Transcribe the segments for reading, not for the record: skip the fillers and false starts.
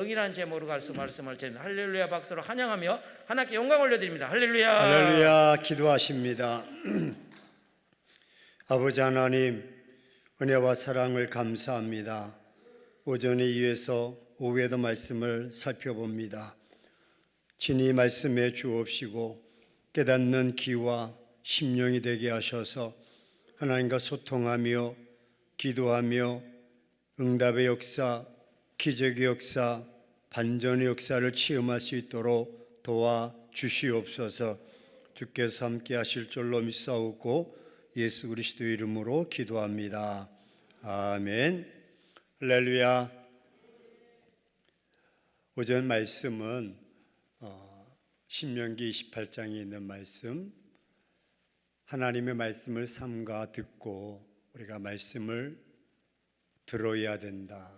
정의란 제목으로 말씀을 저희는 할렐루야 박수로 환영하며 하나님께 영광 올려드립니다. 할렐루야. 할렐루야. 기도하십니다. 아버지 하나님, 은혜와 사랑을 감사합니다. 오전에 이어서 오후에도 말씀을 살펴봅니다. 친히 말씀에 주옵시고 깨닫는 귀와 심령이 되게 하셔서 하나님과 소통하며 기도하며 응답의 역사, 기적의 역사, 반전의 역사를 체험할 수 있도록 도와주시옵소서. 주께서 함께 하실 줄로 믿사오고 예수 그리스도 이름으로 기도합니다. 아멘. 할렐루야. 오전 말씀은 신명기 28장에 있는 말씀, 하나님의 말씀을 삼가 듣고 우리가 말씀을 들어야 된다.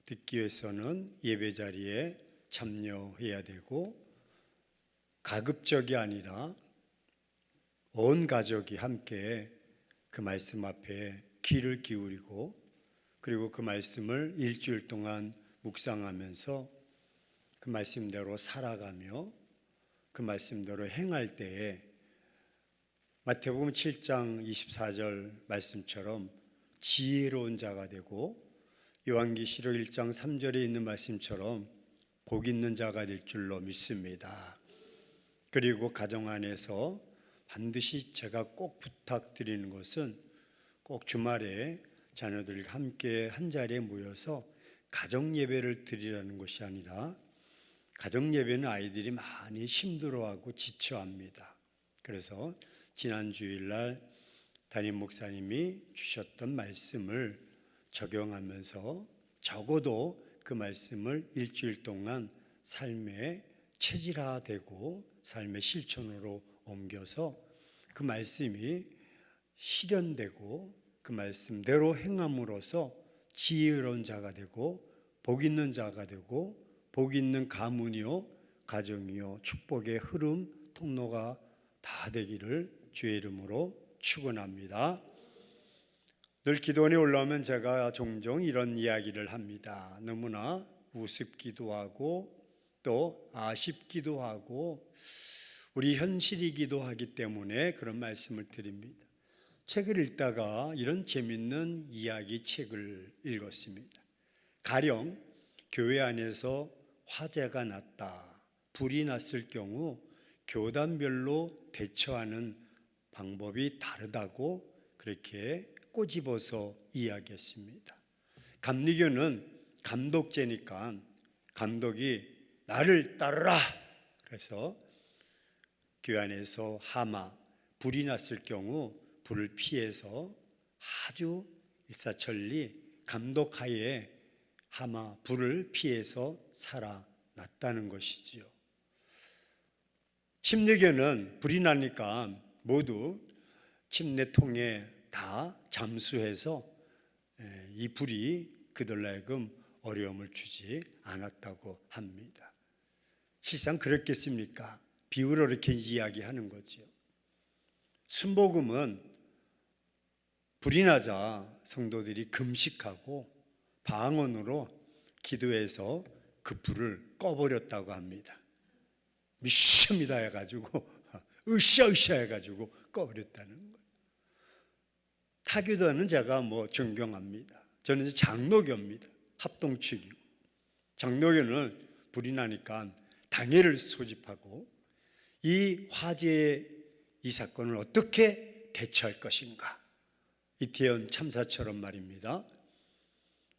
듣기 위해서는 예배 자리에 참여해야 되고 가급적이 아니라 온 가족이 함께 그 말씀 앞에 귀를 기울이고 그리고 그 말씀을 일주일 동안 묵상하면서 그 말씀대로 살아가며 그 말씀대로 행할 때에 마태복음 7장 24절 말씀처럼 지혜로운 자가 되고 요한계시록 1장 3절에 있는 말씀처럼 복 있는 자가 될 줄로 믿습니다. 그리고 가정 안에서 반드시 제가 꼭 부탁드리는 것은 꼭 주말에 자녀들과 함께 한 자리에 모여서 가정 예배를 드리라는 것이 아니라 가정 예배는 아이들이 많이 힘들어하고 지쳐합니다. 그래서 지난 주일날 담임 목사님이 주셨던 말씀을 적용하면서 적어도 그 말씀을 일주일 동안 삶에 체질화되고 삶의 실천으로 옮겨서 그 말씀이 실현되고 그 말씀대로 행함으로써 지혜로운 자가 되고 복 있는 자가 되고 복 있는 가문이요 가정이요 축복의 흐름 통로가 다 되기를 주의 이름으로 축원합니다. 늘 기도원에 올라오면 제가 종종 이런 이야기를 합니다. 너무나 우습기도 하고 또 아쉽기도 하고 우리 현실이기도 하기 때문에 그런 말씀을 드립니다. 책을 읽다가 이런 재밌는 이야기 책을 읽었습니다. 가령 교회 안에서 화재가 났다, 불이 났을 경우 교단별로 대처하는 방법이 다르다고 그렇게 꼬집어서 이야기했습니다. 감리교는 감독제니까 감독이 나를 따르라 그래서 교회 안에서 하마 불이 났을 경우 불을 피해서 아주 일사천리 감독하에 하마 불을 피해서 살아났다는 것이지요. 침례교는 불이 나니까 모두 침례통에 다 잠수해서 이 불이 그들로 하여금 어려움을 주지 않았다고 합니다. 실상 그렇겠습니까? 비유로 이렇게 이야기하는 거죠. 순복음은 불이 나자 성도들이 금식하고 방언으로 기도해서 그 불을 꺼버렸다고 합니다. 미션이다 해가지고 으쌰으쌰 해가지고 꺼버렸다는 거예요. 타교도는 제가 존경합니다. 저는 장로교입니다. 합동측이고 장로교는 불이 나니까 당회를 소집하고 이 화재의 이 사건을 어떻게 대처할 것인가. 이태원 참사처럼 말입니다.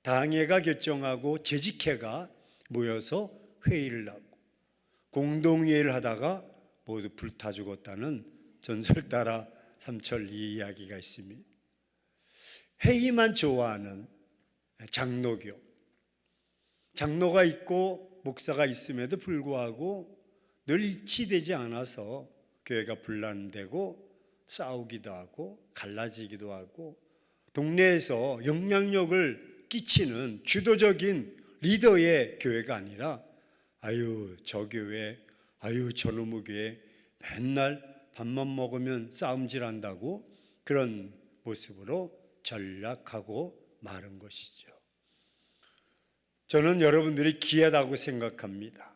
당회가 결정하고 재직회가 모여서 회의를 하고 공동회의를 하다가 모두 불타 죽었다는 전설 따라 삼철 이 이야기가 있습니다. 회의만 좋아하는 장로교, 장로가 있고 목사가 있음에도 불구하고 늘 일치되지 않아서 교회가 분란되고 싸우기도 하고 갈라지기도 하고 동네에서 영향력을 끼치는 주도적인 리더의 교회가 아니라 아유 저 교회, 아유 저놈의 교회 맨날 밥만 먹으면 싸움질한다고 그런 모습으로 전락하고 마른 것이죠. 저는 여러분들이 귀하다고 생각합니다.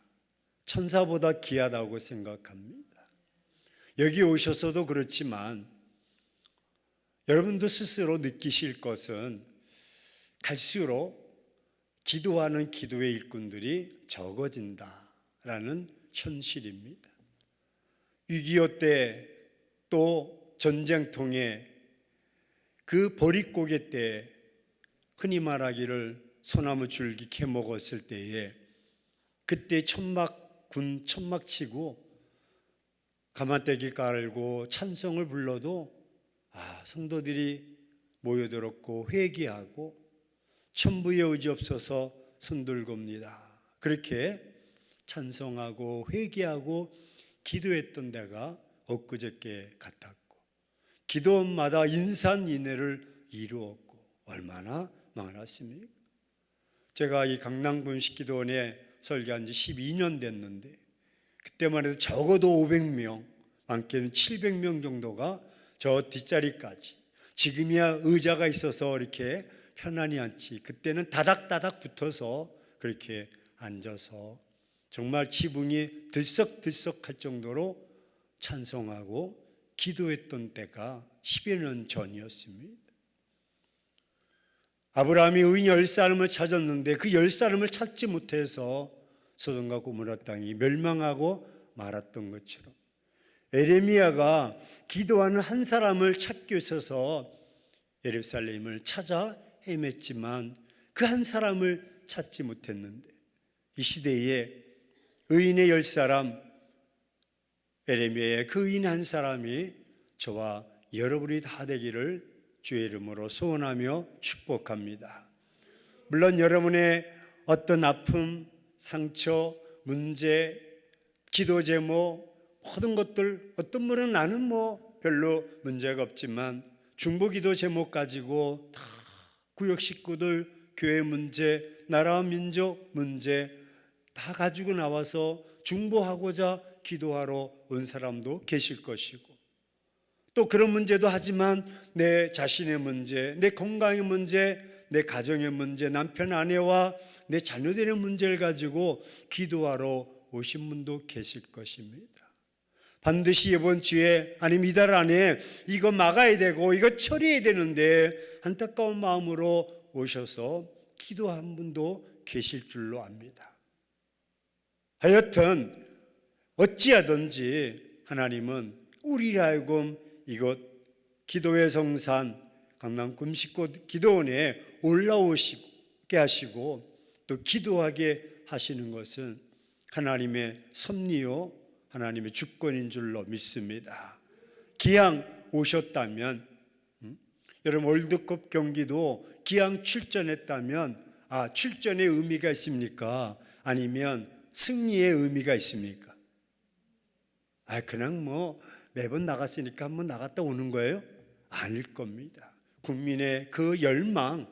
천사보다 귀하다고 생각합니다. 여기 오셔서도 그렇지만 여러분도 스스로 느끼실 것은 갈수록 기도하는 기도의 일꾼들이 적어진다라는 현실입니다. 6.25 때 또 전쟁통에 그 보릿고개 때 흔히 말하기를 소나무 줄기 캐 먹었을 때에 그때 군 천막 치고 가마떼기 깔고 찬송을 불러도 성도들이 모여들었고 회개하고 천부의 의지 없어서 손들겁니다. 그렇게 찬송하고 회개하고 기도했던 데가 엊그저께 같았고 기도원마다 인산인해를 이루었고 얼마나 많았습니까? 제가 이 강남군식 기도원에 설교한 지 12년 됐는데 그때만 해도 적어도 500명, 많게는 700명 정도가 저 뒷자리까지, 지금이야 의자가 있어서 이렇게 편안히 앉지, 그때는 다닥다닥 붙어서 그렇게 앉아서 정말 지붕이 들썩들썩할 정도로 찬송하고 기도했던 때가 10여 년 전이었습니다. 아브라함이 의인 10사람을 찾았는데 그 10사람을 찾지 못해서 소돔과 고모라 땅이 멸망하고 말았던 것처럼 에레미야가 기도하는 한 사람을 찾기 위해서 예루살렘을 찾아 헤맸지만 그 한 사람을 찾지 못했는데 이 시대에 의인의 10사람, 에레미야의 그 의인 한 사람이 저와 여러분이 다 되기를 주의 이름으로 소원하며 축복합니다. 물론 여러분의 어떤 아픔, 상처, 문제, 기도 제목, 모든 것들, 어떤 분은 나는 별로 문제가 없지만 중보기도 제목 가지고 다 구역 식구들, 교회 문제, 나라와 민족 문제 다 가지고 나와서 중보하고자 기도하러 온 사람도 계실 것이고 또 그런 문제도 하지만 내 자신의 문제, 내 건강의 문제, 내 가정의 문제, 남편 아내와 내 자녀들의 문제를 가지고 기도하러 오신 분도 계실 것입니다. 반드시 이번 주에 아니면 이달 안에 이거 막아야 되고 이거 처리해야 되는데 안타까운 마음으로 오셔서 기도한 분도 계실 줄로 압니다. 하여튼 어찌하든지 하나님은 우리를 하여금 이곳 기도의 성산 강남 금식꽃 기도원에 올라오시게 하시고 또 기도하게 하시는 것은 하나님의 섭리요 하나님의 주권인 줄로 믿습니다. 기왕 오셨다면 여러분 월드컵 경기도 기왕 출전했다면 출전의 의미가 있습니까? 아니면 승리의 의미가 있습니까? 그냥 매번 나갔으니까 한번 나갔다 오는 거예요? 아닐 겁니다. 국민의 그 열망,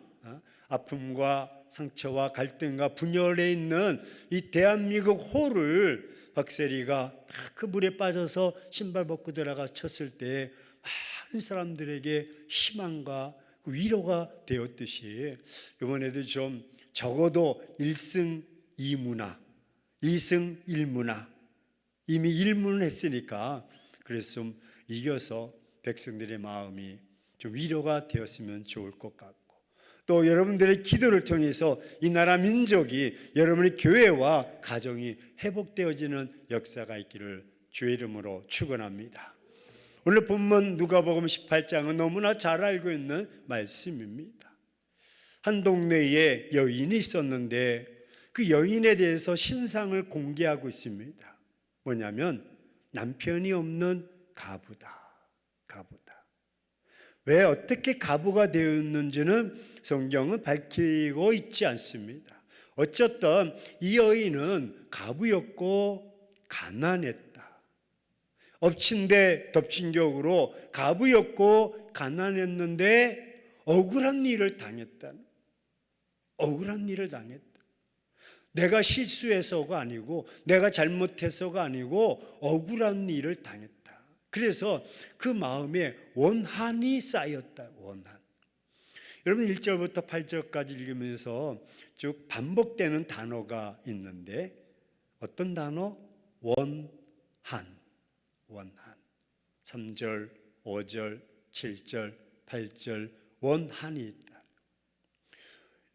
아픔과 상처와 갈등과 분열에 있는 이 대한민국 호를 박세리가 그 물에 빠져서 신발 벗고 들어가 쳤을 때 많은 사람들에게 희망과 위로가 되었듯이 이번에도 좀 적어도 1승 2무나 2승 1무나 이미 1무는 했으니까 그래서 좀 이겨서 백성들의 마음이 좀 위로가 되었으면 좋을 것 같고 또 여러분들의 기도를 통해서 이 나라 민족이 여러분의 교회와 가정이 회복되어지는 역사가 있기를 주의 이름으로 축원합니다. 오늘 본문 누가복음 18장은 너무나 잘 알고 있는 말씀입니다. 한 동네에 여인이 있었는데 그 여인에 대해서 신상을 공개하고 있습니다. 뭐냐면 남편이 없는 가부다. 왜 어떻게 가부가 되었는지는 성경은 밝히고 있지 않습니다. 어쨌든 이 여인은 가부였고 가난했다. 엎친 데 덮친 격으로 가부였고 가난했는데 억울한 일을 당했다. 내가 실수해서가 아니고 내가 잘못해서가 아니고 억울한 일을 당했다. 그래서 그 마음에 원한이 쌓였다. 원한. 여러분 1절부터 8절까지 읽으면서 쭉 반복되는 단어가 있는데 어떤 단어? 원한. 3절, 5절, 7절, 8절 원한이 있다.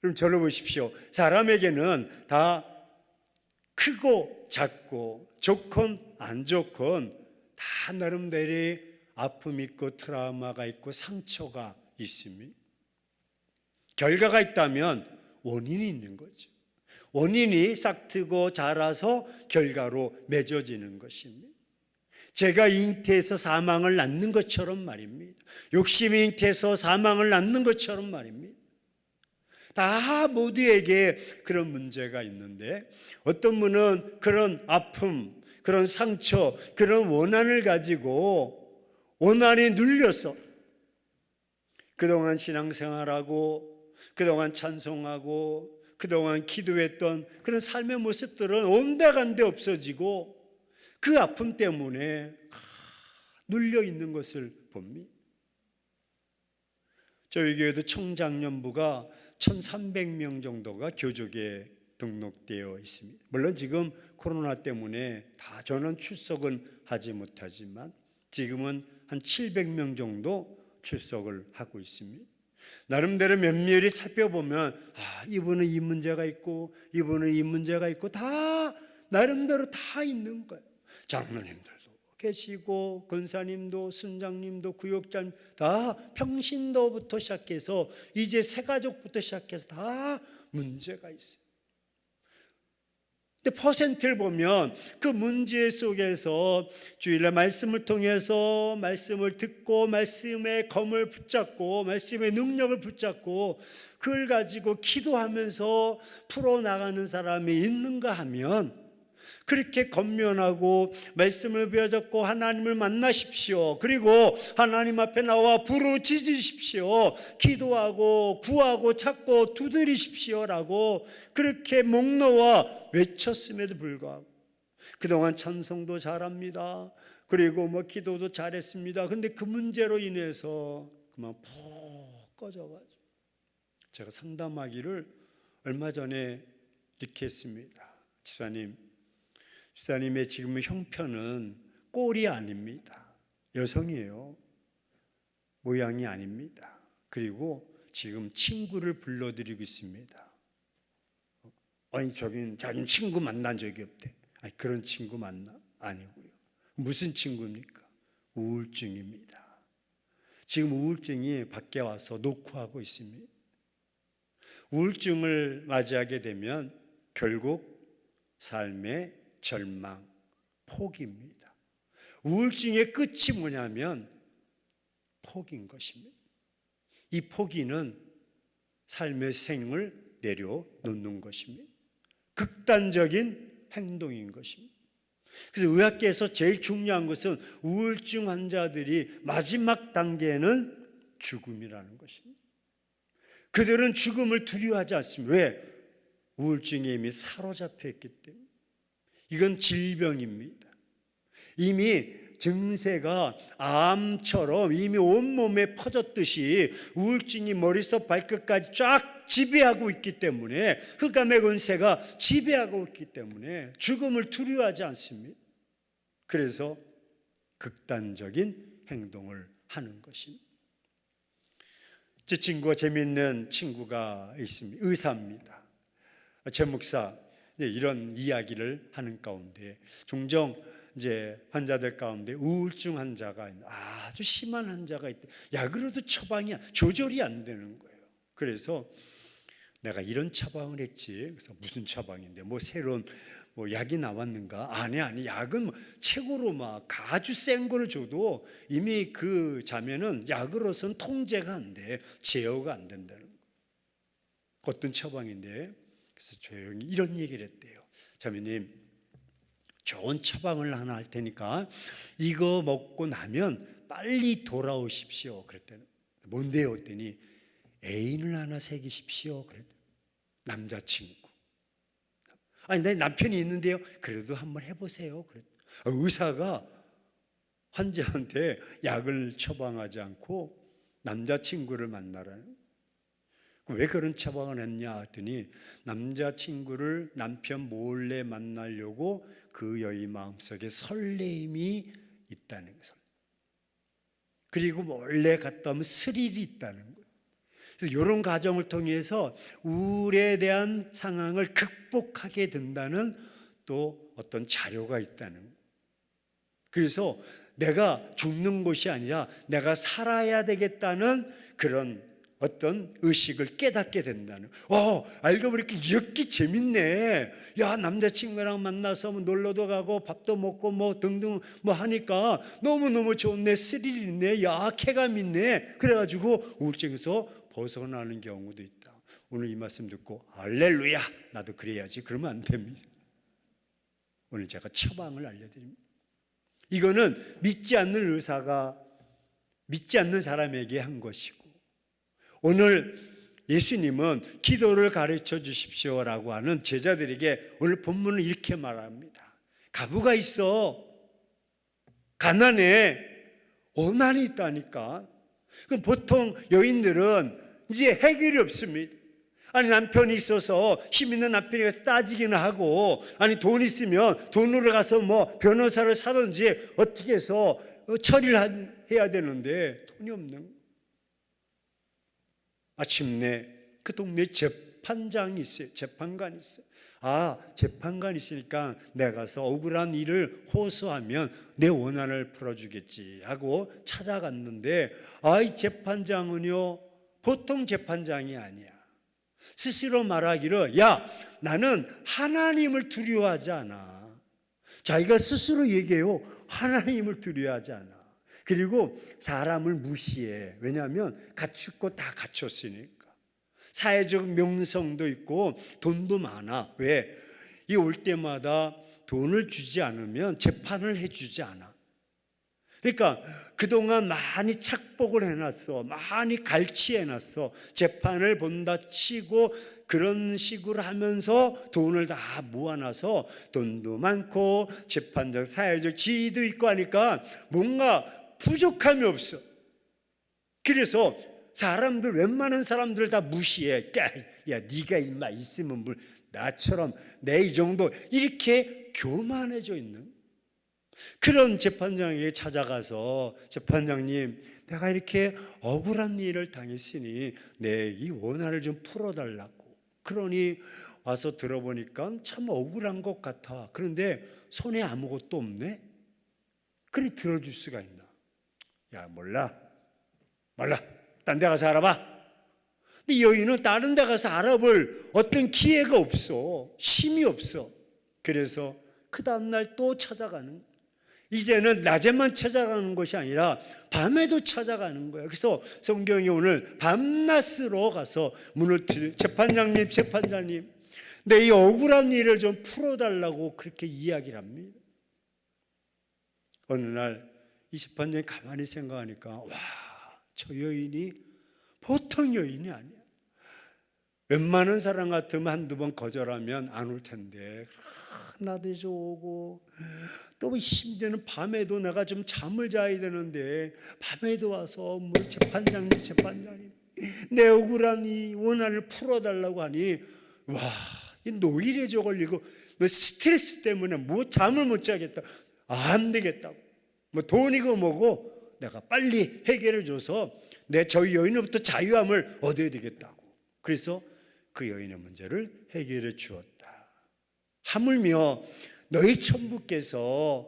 여러분 저를 보십시오. 사람에게는 다 크고 작고 좋건 안 좋건 다 나름대로 아픔이 있고 트라우마가 있고 상처가 있습니다. 결과가 있다면 원인이 있는 거죠. 원인이 싹트고 자라서 결과로 맺어지는 것입니다. 죄가 잉태해서 사망을 낳는 것처럼 말입니다. 욕심이 잉태해서 사망을 낳는 것처럼 말입니다. 다 모두에게 그런 문제가 있는데 어떤 분은 그런 아픔, 그런 상처, 그런 원한을 가지고 원한이 눌려서 그동안 신앙생활하고 그동안 찬송하고 그동안 기도했던 그런 삶의 모습들은 온데간데 없어지고 그 아픔 때문에 눌려 있는 것을 봅니다. 저희 교회도 청장년부가 1,300명 정도가 교족에 등록되어 있습니다. 물론 지금 코로나 때문에 다 저는 출석은 하지 못하지만 지금은 한 700명 정도 출석을 하고 있습니다. 나름대로 면밀히 살펴보면 이분은 이 문제가 있고 이분은 이 문제가 있고 다 나름대로 다 있는 거예요. 장로님들도 계시고 권사님도 순장님도 구역장 다 평신도부터 시작해서 이제 새가족부터 시작해서 다 문제가 있어요. 근데 퍼센트를 보면 그 문제 속에서 주일날 말씀을 통해서 말씀을 듣고 말씀의 검을 붙잡고 말씀의 능력을 붙잡고 그걸 가지고 기도하면서 풀어나가는 사람이 있는가 하면 그렇게 권면하고 말씀을 배워잡고 하나님을 만나십시오. 그리고 하나님 앞에 나와 부르짖으십시오. 기도하고 구하고 찾고 두드리십시오라고 그렇게 목 놓아 외쳤음에도 불구하고 그동안 찬송도 잘합니다. 그리고 기도도 잘했습니다. 근데 그 문제로 인해서 그만 푹 꺼져가지고 제가 상담하기를 얼마 전에 이렇게 했습니다. 집사님의 지금 형편은 꼴이 아닙니다. 여성이에요. 모양이 아닙니다. 그리고 지금 친구를 불러드리고 있습니다. 아니 자기는 친구 만난 적이 없대. 아니 그런 친구 아니고요. 무슨 친구입니까? 우울증입니다. 지금 우울증이 밖에 와서 녹화하고 있습니다. 우울증을 맞이하게 되면 결국 삶의 절망, 포기입니다. 우울증의 끝이 뭐냐면 포기인 것입니다. 이 포기는 삶의 생을 내려놓는 것입니다. 극단적인 행동인 것입니다. 그래서 의학계에서 제일 중요한 것은 우울증 환자들이 마지막 단계는 죽음이라는 것입니다. 그들은 죽음을 두려워하지 않습니다. 왜? 우울증에 이미 사로잡혀 있기 때문에. 이건 질병입니다. 이미 증세가 암처럼 이미 온몸에 퍼졌듯이 우울증이 머리부터 발끝까지 쫙 지배하고 있기 때문에 흑암의 권세가 지배하고 있기 때문에 죽음을 두려워하지 않습니다. 그래서 극단적인 행동을 하는 것입니다. 제 친구가 재미있는 친구가 있습니다. 의사입니다. 제 목사 이런 이야기를 하는 가운데 종종 이제 환자들 가운데 우울증 환자가 있는 아주 심한 환자가 있다. 약으로도 처방이 조절이 안 되는 거예요. 그래서 내가 이런 처방을 했지. 그래서 무슨 처방인데 새로운 약이 나왔는가? 아니 약은 최고로 막 아주 센 거를 줘도 이미 그 자매는 약으로서는 통제가 안 돼. 제어가 안 된다는 거예요. 어떤 처방인데 그래서 조용히 이런 얘기를 했대요. 자매님, 좋은 처방을 하나 할 테니까 이거 먹고 나면 빨리 돌아오십시오. 그랬더니 뭔데요? 그랬더니 애인을 하나 새기십시오. 그랬더니 남자친구. 아니 내 남편이 있는데요. 그래도 한번 해보세요. 그랬더니 의사가 환자한테 약을 처방하지 않고 남자친구를 만나라는. 왜 그런 처방을 했냐 했더니 남자친구를 남편 몰래 만나려고 그 여인 마음속에 설레임이 있다는 거죠. 그리고 몰래 갔다 오면 스릴이 있다는 거예요. 그래서 이런 과정을 통해서 우울에 대한 상황을 극복하게 된다는 또 어떤 자료가 있다는 거예요. 그래서 내가 죽는 것이 아니라 내가 살아야 되겠다는 그런 어떤 의식을 깨닫게 된다는. 알고 보니까 이렇게 재밌네. 야, 남자친구랑 만나서 뭐 놀러도 가고 밥도 먹고 뭐 등등 뭐 하니까 너무너무 좋네. 스릴 있네. 야, 쾌감 있네. 그래가지고 우울증에서 벗어나는 경우도 있다. 오늘 이 말씀 듣고 할렐루야, 나도 그래야지. 그러면 안 됩니다. 오늘 제가 처방을 알려드립니다. 이거는 믿지 않는 의사가 믿지 않는 사람에게 한 것이고, 오늘 예수님은 기도를 가르쳐 주십시오라고 하는 제자들에게 오늘 본문은 이렇게 말합니다. 가부가 있어. 가난해. 원한이 있다니까. 그럼 보통 여인들은 이제 해결이 없습니다. 아니, 남편이 있어서 힘 있는 남편이 가서 따지기는 하고, 아니 돈 있으면 돈으로 가서 뭐 변호사를 사든지 어떻게 해서 처리를 해야 되는데 돈이 없는. 마침내 그 동네에 재판장이 있어요. 재판관이 있어요. 재판관이 있으니까 내가 가서 억울한 일을 호소하면 내 원한을 풀어주겠지 하고 찾아갔는데, 이 재판장은요 보통 재판장이 아니야. 스스로 말하기를, 야, 나는 하나님을 두려워하지 않아. 자기가 스스로 얘기해요. 하나님을 두려워하지 않아. 그리고 사람을 무시해. 왜냐하면 갖출 거 다 갖췄으니까. 사회적 명성도 있고 돈도 많아. 왜? 이 올 때마다 돈을 주지 않으면 재판을 해주지 않아. 그러니까 그동안 많이 착복을 해놨어. 많이 갈취해놨어. 재판을 본다 치고 그런 식으로 하면서 돈을 다 모아놔서 돈도 많고 재판적 사회적 지위도 있고 하니까 뭔가 부족함이 없어. 그래서 사람들, 웬만한 사람들 다 무시해. 야, 네가 임마 있으면 뭘, 나처럼 내 이 정도, 이렇게 교만해져 있는 그런 재판장에게 찾아가서, 재판장님, 내가 이렇게 억울한 일을 당했으니 내 이 원한을 좀 풀어달라고. 그러니 와서 들어보니까 참 억울한 것 같아. 그런데 손에 아무것도 없네. 그래 들어줄 수가 있나? 야, 몰라. 딴 데 가서 알아봐. 근데 여인은 다른 데 가서 알아볼 어떤 기회가 없어. 힘이 없어. 그래서 그 다음날 또 찾아가는 거야. 이제는 낮에만 찾아가는 것이 아니라 밤에도 찾아가는 거예요. 그래서 성경이 오늘 밤낮으로 가서 문을 재판장님, 내 이 억울한 일을 좀 풀어달라고 그렇게 이야기를 합니다. 어느 날 이 재판장이 가만히 생각하니까, 저 여인이 보통 여인이 아니야. 웬만한 사람 같으면 한두 번 거절하면 안 올 텐데, 나도 이제 오고, 또 심지어는 밤에도 내가 좀 잠을 자야 되는데 밤에도 와서 재판장님, 내 억울한 이 원한을 풀어달라고 하니, 이 노이레져 걸리고 스트레스 때문에 잠을 못 자겠다. 안 되겠다고. 돈이고 뭐고 내가 빨리 해결해 줘서 저희 여인으로부터 자유함을 얻어야 되겠다고. 그래서 그 여인의 문제를 해결해 주었다. 하물며 너희 천부께서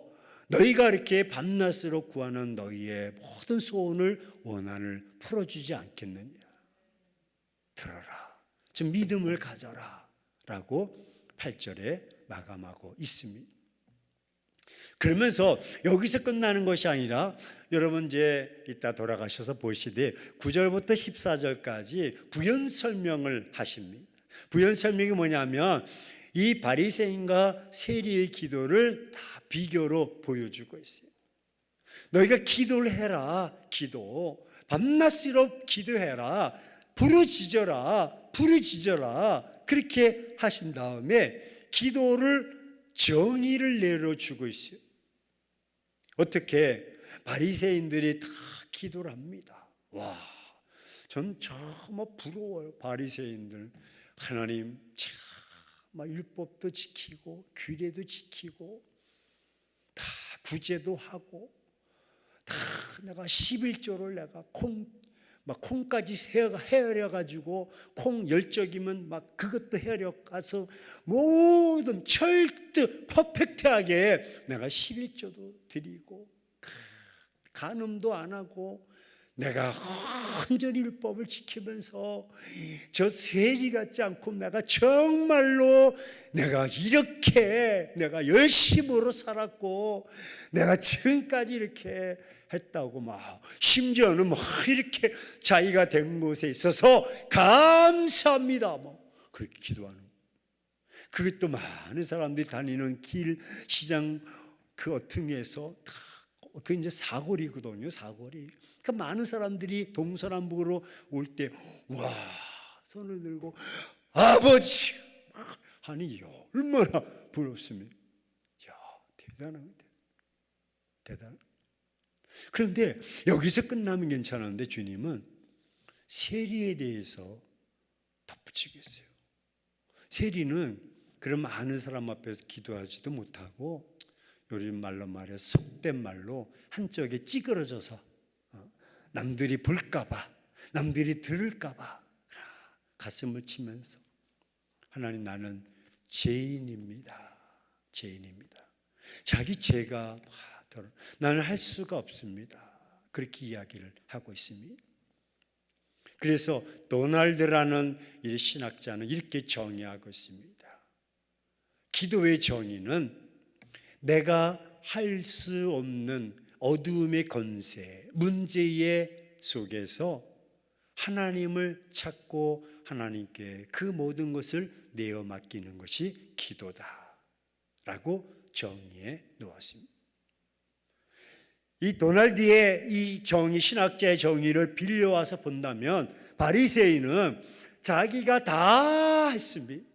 너희가 이렇게 밤낮으로 구하는 너희의 모든 소원을, 원한을 풀어주지 않겠느냐. 들어라. 좀 믿음을 가져라. 라고 8절에 마감하고 있습니다. 그러면서 여기서 끝나는 것이 아니라, 여러분 이제 이따 돌아가셔서 보시되 9절부터 14절까지 부연 설명을 하십니다. 부연 설명이 뭐냐면, 이 바리새인과 세리의 기도를 다 비교로 보여주고 있어요. 너희가 기도를 해라. 기도. 밤낮으로 기도해라. 부르짖어라. 그렇게 하신 다음에 기도를 정의를 내려주고 있어요. 어떻게? 바리새인들이 다 기도를 합니다. 전 정말 부러워요. 바리새인들. 하나님 참 막 율법도 지키고 규례도 지키고 다 구제도 하고 다 내가 11조를 내가 콩까지 헤아려 가지고 콩 10쪽이면 막 그것도 헤아려 가서 모든 철저 퍼펙트하게 내가 11조도 드리고 간음도 안 하고 내가 온전히 율법을 지키면서 저 세리 같지 않고 내가 정말로 내가 이렇게 내가 열심으로 살았고 내가 지금까지 이렇게 했다고 막 심지어는 막 이렇게 자기가 된 곳에 있어서 감사합니다 뭐 그렇게 기도하는 거예요. 그것도 많은 사람들이 다니는 길 시장 그 어퉁이에서 다 그 이제 사거리거든요. 사거리. 그 많은 사람들이 동서남북으로 올 때 와 손을 들고 아버지 하니 얼마나 부럽습니까? 야 대단한. 그런데 여기서 끝나면 괜찮은데 주님은 세리에 대해서 덧붙이겠어요. 세리는 그런 많은 사람 앞에서 기도하지도 못하고 요즘 말로 말해서 속된 말로 한쪽에 찌그러져서 남들이 볼까봐 남들이 들을까봐 가슴을 치면서 하나님 나는 죄인입니다. 자기 죄가 나는 할 수가 없습니다. 그렇게 이야기를 하고 있습니다. 그래서 도날드라는 이 신학자는 이렇게 정의하고 있습니다. 기도의 정의는 내가 할 수 없는 어두움의 권세, 문제의 속에서 하나님을 찾고 하나님께 그 모든 것을 내어 맡기는 것이 기도다라고 정의해 놓았습니다. 이 도날드의 이 정의, 신학자의 정의를 빌려와서 본다면 바리새인은 자기가 다 했습니다.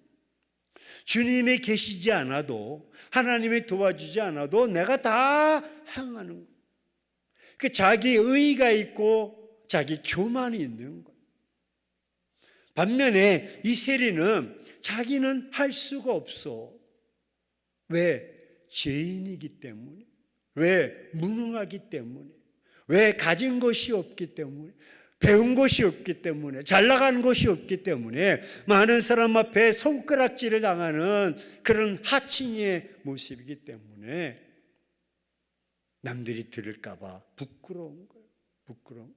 주님이 계시지 않아도 하나님이 도와주지 않아도 내가 다 행하는 거예요. 그 자기 의의가 있고 자기 교만이 있는 거예요. 반면에 이 세리는 자기는 할 수가 없어. 왜? 죄인이기 때문에. 왜? 무능하기 때문에. 왜? 가진 것이 없기 때문에. 배운 것이 없기 때문에, 잘 나가는 것이 없기 때문에 많은 사람 앞에 손가락질을 당하는 그런 하층의 모습이기 때문에 남들이 들을까 봐 부끄러운 거예요. 부끄러운.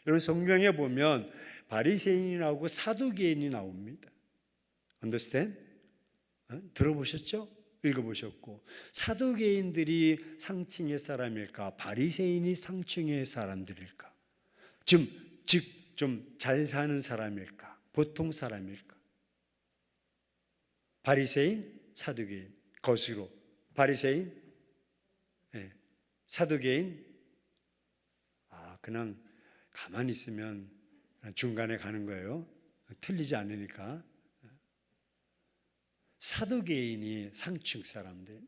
여러분 성경에 보면 바리새인이 나오고 사두개인이 나옵니다. Understand? 들어보셨죠? 읽어보셨고 사두개인들이 상층의 사람일까? 바리새인이 상층의 사람들일까? 즉 좀 잘 사는 사람일까? 보통 사람일까? 바리새인, 사두개인, 거수로 바리새인, 사두개인. 그냥 가만히 있으면 중간에 가는 거예요. 틀리지 않으니까. 사두개인이 상층 사람들,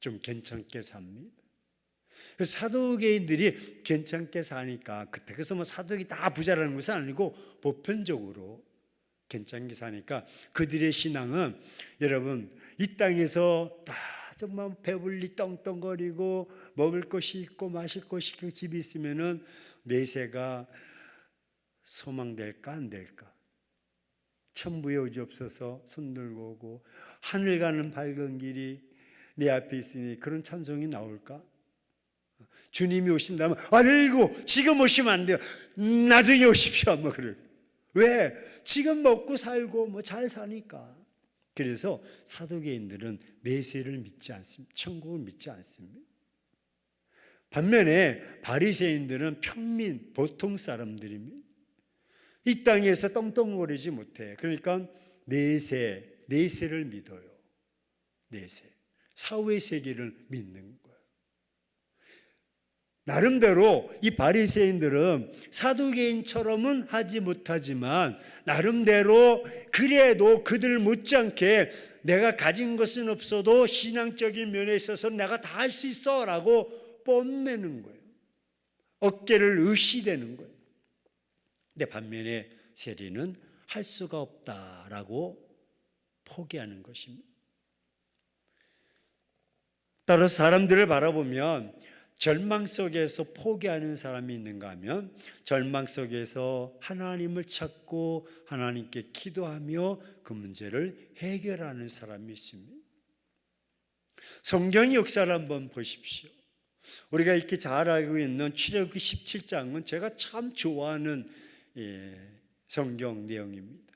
좀 괜찮게 삽니다. 사두개인들이 괜찮게 사니까 그래서 뭐 사두개 다 부자라는 것은 아니고 보편적으로 괜찮게 사니까 그들의 신앙은 여러분 이 땅에서 다 정말 배불리 떵떵거리고 먹을 것이 있고 마실 것이 있고 집이 있으면은 내세가 소망될까 안 될까? 천부의 의지 없어서 손 들고 오고 하늘 가는 밝은 길이 내 앞에 있으니 그런 찬송이 나올까? 주님이 오신다면 아이고 지금 오시면 안 돼요. 나중에 오십시오. 뭐 그럴. 왜? 지금 먹고 살고 뭐 잘 사니까. 그래서 사두개인들은 내세를 믿지 않습니다. 천국을 믿지 않습니다. 반면에 바리새인들은 평민 보통 사람들입니다. 이 땅에서 떵떵거리지 못해. 그러니까 내세를 믿어요. 내세. 사후의 세계를 믿는 거예요. 나름대로 이 바리새인들은 사두개인처럼은 하지 못하지만 나름대로 그래도 그들 못지않게 내가 가진 것은 없어도 신앙적인 면에 있어서 내가 다 할 수 있어 라고 뽐내는 거예요. 어깨를 으시대는 거예요. 근데 반면에 세리는 할 수가 없다라고 포기하는 것입니다. 따라서 사람들을 바라보면 절망 속에서 포기하는 사람이 있는가 하면 절망 속에서 하나님을 찾고 하나님께 기도하며 그 문제를 해결하는 사람이 있습니다. 성경 역사를 한번 보십시오. 우리가 이렇게 잘 알고 있는 출애굽기 17장은 제가 참 좋아하는 성경 내용입니다.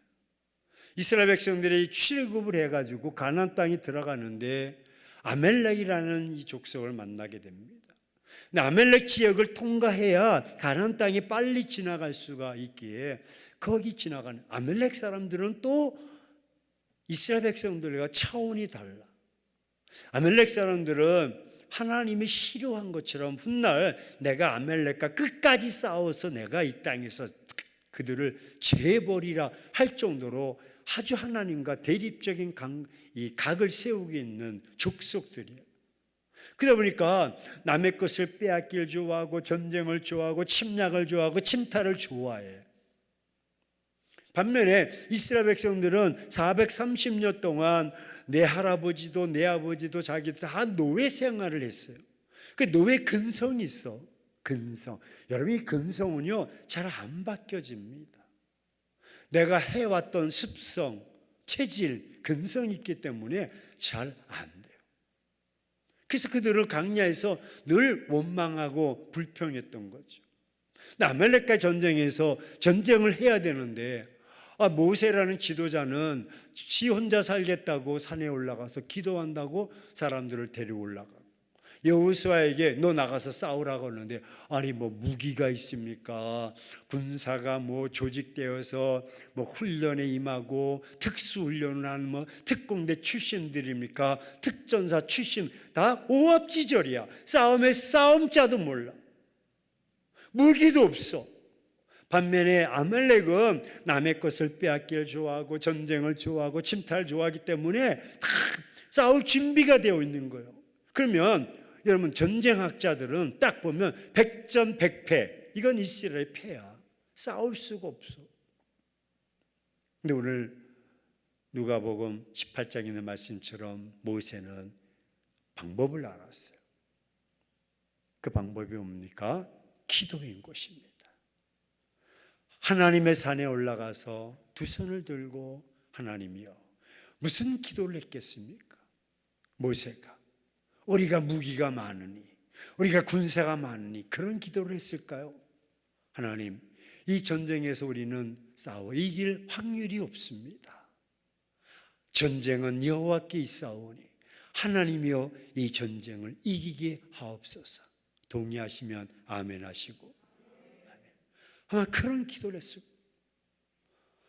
이스라엘 백성들이 출애굽을 해가지고 가나안 땅에 들어가는데 아멜렉이라는 이 족속을 만나게 됩니다. 근데 아멜렉 지역을 통과해야 가나안 땅에 빨리 지나갈 수가 있기에 거기 지나가는 아멜렉 사람들은 또 이스라엘 백성들과 차원이 달라. 아멜렉 사람들은 하나님이 싫어한 것처럼 훗날 내가 아멜렉과 끝까지 싸워서 내가 이 땅에서 그들을 제버리라 할 정도로 아주 하나님과 대립적인 각을 세우고 있는 족속들이에요. 그러다 보니까 남의 것을 빼앗기를 좋아하고 전쟁을 좋아하고 침략을 좋아하고 침탈을 좋아해. 반면에 이스라엘 백성들은 430년 동안 내 할아버지도 내 아버지도 자기도 다 노예 생활을 했어요. 그 노예 근성이 있어. 근성. 여러분, 이 근성은요 잘 안 바뀌어집니다. 내가 해왔던 습성, 체질, 근성이 있기 때문에 잘 안 돼요. 그래서 그들을 광야에서 늘 원망하고 불평했던 거죠. 아멜렉과 전쟁에서 전쟁을 해야 되는데 모세라는 지도자는 지 혼자 살겠다고 산에 올라가서 기도한다고 사람들을 데리고 올라가고 여호수아에게 너 나가서 싸우라고 하는데 아니 뭐 무기가 있습니까? 군사가 뭐 조직되어서 뭐 훈련에 임하고 특수훈련을 하는 뭐 특공대 출신들입니까? 특전사 출신 다 오합지졸이야. 싸움에 싸움자도 몰라. 무기도 없어. 반면에 아멜렉은 남의 것을 빼앗기를 좋아하고 전쟁을 좋아하고 침탈을 좋아하기 때문에 다 싸울 준비가 되어 있는 거예요. 그러면 여러분 전쟁학자들은 딱 보면 백전백패, 이건 이스라엘의 패야. 싸울 수가 없어. 근데 오늘 누가복음 18장에 있는 말씀처럼 모세는 방법을 알았어요. 그 방법이 뭡니까? 기도인 것입니다. 하나님의 산에 올라가서 두 손을 들고 하나님이여, 무슨 기도를 했겠습니까? 모세가 우리가 무기가 많으니 우리가 군사가 많으니 그런 기도를 했을까요? 하나님, 이 전쟁에서 우리는 싸워 이길 확률이 없습니다. 전쟁은 여호와께 있사오니 하나님이여 이 전쟁을 이기게 하옵소서. 동의하시면 아멘 하시고, 아마 그런 기도를 했습니다.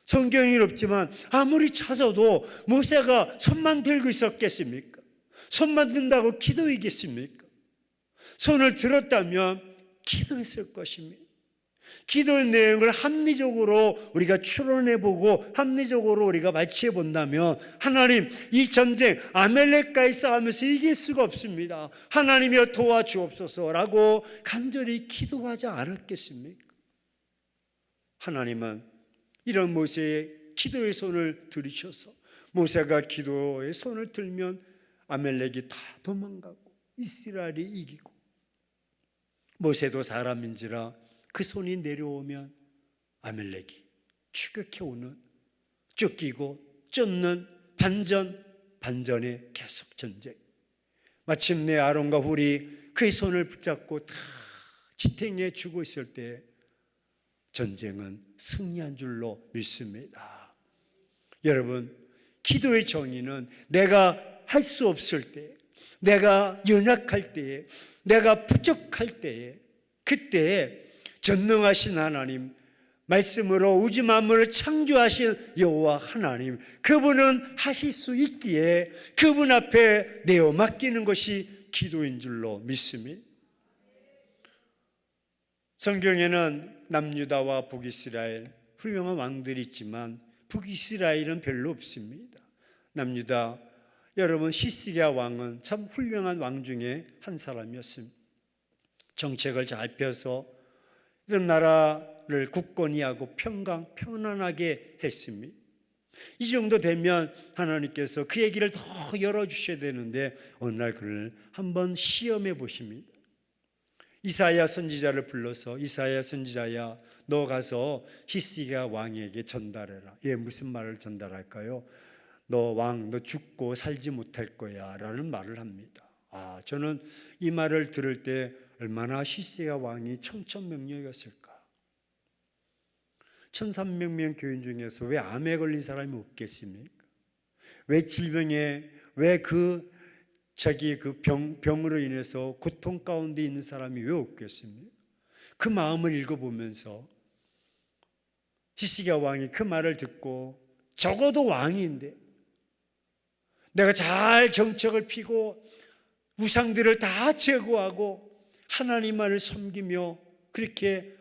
성경이 없지만 아무리 찾아도 모세가 손만 들고 있었겠습니까? 손만 든다고 기도이겠습니까? 손을 들었다면 기도했을 것입니다. 기도의 내용을 합리적으로 우리가 추론해보고 합리적으로 우리가 맞춰본다면 하나님, 이 전쟁 아멜렉과의 싸움에서 이길 수가 없습니다. 하나님이여 도와주옵소서라고 간절히 기도하지 않았겠습니까? 하나님은 이런 모세의 기도의 손을 들이셔서 모세가 기도의 손을 들면 아멜렉이 다 도망가고 이스라엘이 이기고, 모세도 사람인지라 그 손이 내려오면 아멜렉이 추격해오는, 쫓기고 쫓는 반전의 계속 전쟁. 마침내 아론과 훌이 그의 손을 붙잡고 다 지탱해 주고 있을 때 전쟁은 승리한 줄로 믿습니다. 여러분, 기도의 정의는 내가 할 수 없을 때, 내가 연약할 때에, 내가 부족할 때에, 그때에 전능하신 하나님, 말씀으로 우주 만물을 창조하신 여호와 하나님, 그분은 하실 수 있기에 그분 앞에 내어 맡기는 것이 기도인 줄로 믿습니다. 성경에는 남유다와 북이스라엘 훌륭한 왕들이 있지만 북이스라엘은 별로 없습니다. 남유다, 여러분 시스기야 왕은 참 훌륭한 왕 중에 한 사람이었습니다. 정책을 잘 펴서 이런 나라 나라를 굳건히 하고 편안하게 했습니다. 이 정도 되면 하나님께서 그 얘기를 더 열어주셔야 되는데 어느 날 그를 한번 시험해 보십니다. 이사야 선지자를 불러서 이사야 선지자야, 너 가서 히스기야 왕에게 전달해라. 예, 무슨 말을 전달할까요? 너 죽고 살지 못할 거야 라는 말을 합니다. 저는 이 말을 들을 때 얼마나 히스기야 왕이 청천명령이었을까. 1300명 교인 중에서 왜 암에 걸린 사람이 없겠습니까? 왜 질병에, 왜 병으로 인해서 고통 가운데 있는 사람이 왜 없겠습니까? 그 마음을 읽어보면서 히스기야 왕이 그 말을 듣고, 적어도 왕인데 내가 잘 정책을 피고 우상들을 다 제거하고 하나님만을 섬기며 그렇게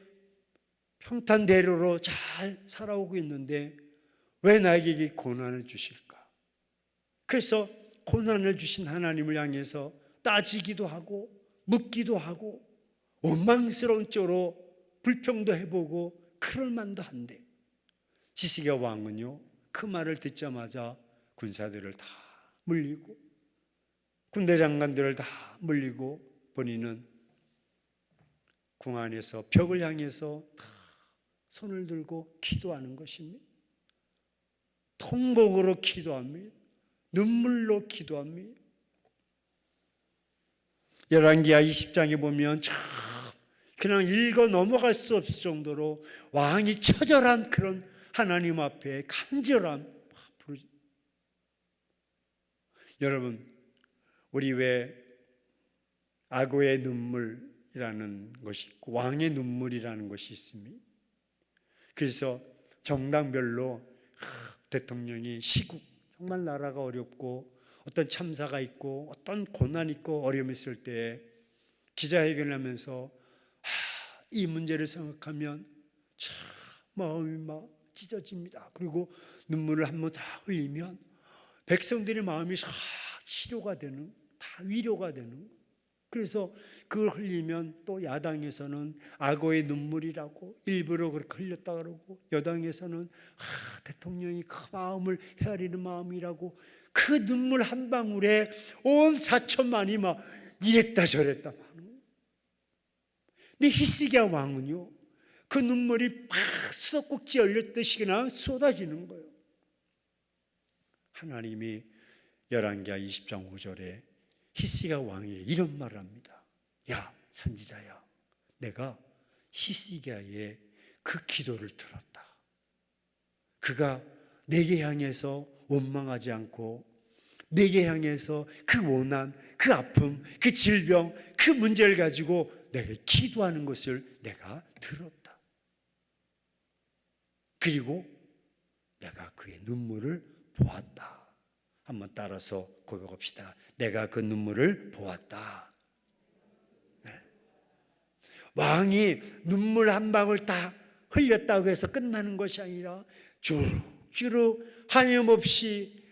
평탄대로로 잘 살아오고 있는데 왜 나에게 고난을 주실까? 그래서 고난을 주신 하나님을 향해서 따지기도 하고 묻기도 하고 원망스러운 쪽으로 불평도 해보고 그럴 만도 한데, 히스기야 왕은요 그 말을 듣자마자 군사들을 다 물리고 군대 장관들을 다 물리고 본인은 궁 안에서 벽을 향해서 다 손을 들고 기도하는 것입니다. 통곡으로 기도합니다. 눈물로 기도합니다. 열왕기하 20장에 보면 참 그냥 읽어 넘어갈 수 없을 정도로 왕이 처절한 그런 하나님 앞에 간절한. 여러분, 우리 왜 악어의 눈물이라는 것이 있고 왕의 눈물이라는 것이 있습니다. 그래서 정당별로 대통령이 시국, 정말 나라가 어렵고 어떤 참사가 있고 어떤 고난이 있고 어려움이 있을 때 기자회견을 하면서 이 문제를 생각하면 참 마음이 막 찢어집니다. 그리고 눈물을 한번 다 흘리면 백성들의 마음이 싹 치료가 되는, 다 위로가 되는. 그래서 그걸 흘리면 또 야당에서는 악어의 눈물이라고 일부러 그렇게 흘렸다 그러고, 여당에서는 대통령이 그 마음을 헤아리는 마음이라고, 그 눈물 한 방울에 온 사천만이 막 이랬다 저랬다 하는 거예요. 근데 히스기야 왕은요 그 눈물이 막 수도꼭지 열렸듯이 그냥 쏟아지는 거예요. 하나님이 열왕기하 20장 5절에 히스기야 왕에게 이런 말을 합니다. 야 선지자야, 내가 히스기야의 그 기도를 들었다. 그가 내게 향해서 원망하지 않고 내게 향해서 그 원한, 그 아픔, 그 질병, 그 문제를 가지고 내가 기도하는 것을 내가 들었다. 그리고 내가 그의 눈물을 보았다. 한번 따라서 고백합시다. 내가 그 눈물을 보았다. 네. 왕이 눈물 한 방울 딱 흘렸다고 해서 끝나는 것이 아니라 주르주르 하염없이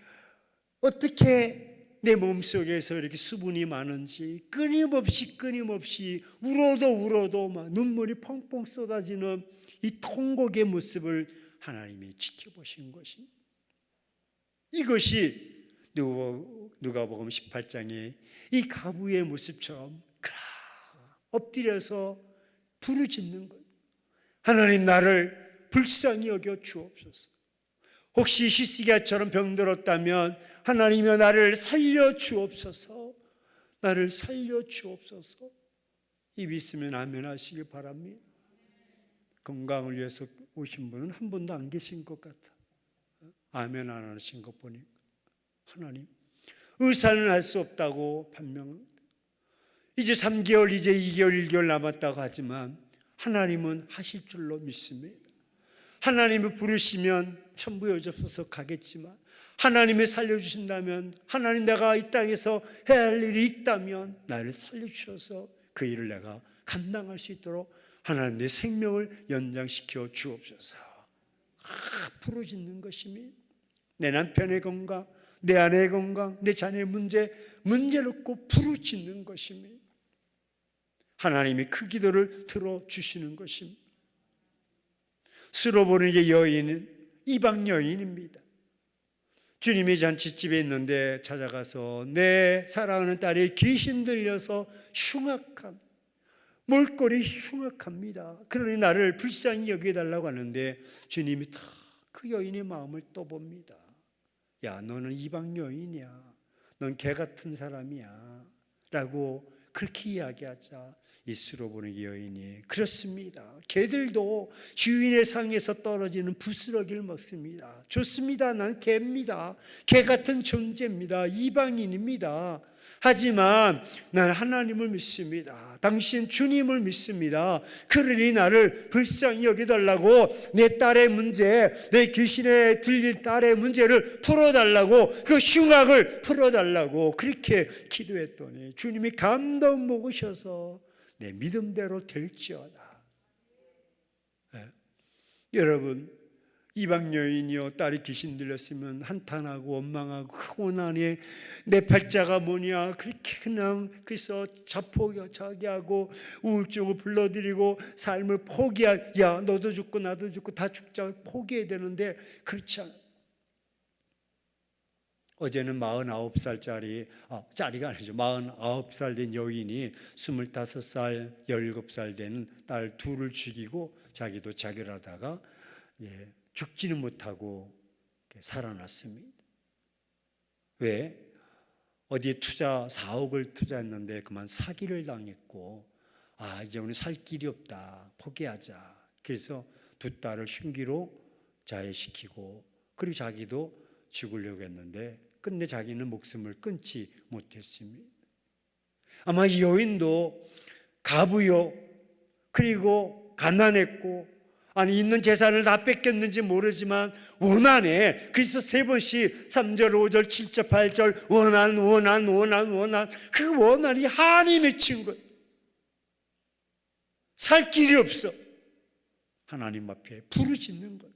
어떻게 내 몸속에서 이렇게 수분이 많은지 끊임없이 울어도 막 눈물이 펑펑 쏟아지는 이 통곡의 모습을 하나님이 지켜보신 것입니다. 이것이 누가복음 18장에 이 가부의 모습처럼 엎드려서 부르짖는 것. 하나님, 나를 불쌍히 여겨 주옵소서. 혹시 히스기야처럼 병들었다면 하나님이여 나를 살려 주옵소서. 나를 살려 주옵소서. 입이 있으면 아멘 하시기 바랍니다. 건강을 위해서 오신 분은 한 분도 안 계신 것 같아. 아멘 안 하신 것 보니까. 하나님, 의사는 할 수 없다고 판명합니다. 이제 3개월, 이제 2개월, 1개월 남았다고 하지만 하나님은 하실 줄로 믿습니다. 하나님이 부르시면 천부여접어서 가겠지만, 하나님이 살려주신다면, 하나님 내가 이 땅에서 해야 할 일이 있다면 나를 살려주셔서 그 일을 내가 감당할 수 있도록 하나님 내 생명을 연장시켜 주옵소서. 부르짖는 것입니다. 내 남편의 건강, 내 아내의 건강, 내 자녀의 문제 놓고 부르짖는 것입니다. 하나님이 그 기도를 들어주시는 것입니다. 수로보는 여인은 이방 여인입니다. 주님이 잔치집에 있는데 찾아가서 내 사랑하는 딸이 귀신 들려서 흉악한, 몰골이 흉악합니다. 그러니 나를 불쌍히 여겨달라고 하는데 주님이 다 그 여인의 마음을 떠봅니다. 야, 너는 이방 여인이야. 넌 개 같은 사람이야. 라고 그렇게 이야기하자 이 수로보는 여인이, 그렇습니다. 개들도 주인의 상에서 떨어지는 부스러기를 먹습니다. 좋습니다. 난 개입니다. 개 같은 존재입니다. 이방인입니다. 하지만 난 하나님을 믿습니다. 당신 주님을 믿습니다. 그러니 나를 불쌍히 여기달라고 내 딸의 문제, 내 귀신에 들릴 딸의 문제를 풀어달라고, 그 흉악을 풀어달라고 그렇게 기도했더니 주님이 감동 먹으셔서 내 믿음대로 될지어다. 네. 여러분, 이방 여인이요 딸이 귀신 들렸으면 한탄하고 원망하고 고난에 내 팔자가 뭐냐 그렇게 그냥 그래서 자포자기하고 우울증을 불러들이고 삶을 포기할, 야 너도 죽고 나도 죽고 다 죽자 포기해야 되는데 그렇지 않아. 어제는 49살짜리 짜리가 아니죠. 49살 된 여인이 25살 17살 된 딸 둘을 죽이고 자기도 자결하다가 죽지는 못하고 살아났습니다. 왜? 어디에 4억을 투자했는데 그만 사기를 당했고, 이제 우리 살 길이 없다, 포기하자. 그래서 두 딸을 흉기로 자해시키고, 그리고 자기도 죽으려고 했는데 끝내 자기는 목숨을 끊지 못했습니다. 아마 이 여인도 가부요, 그리고 가난했고, 아니 있는 재산을 다 뺏겼는지 모르지만 원한에, 그래서 3번씩 3절 5절 7절 8절 원한 그 원한이 한이 맺힌 것. 살 길이 없어. 하나님 앞에 부르짖는 것.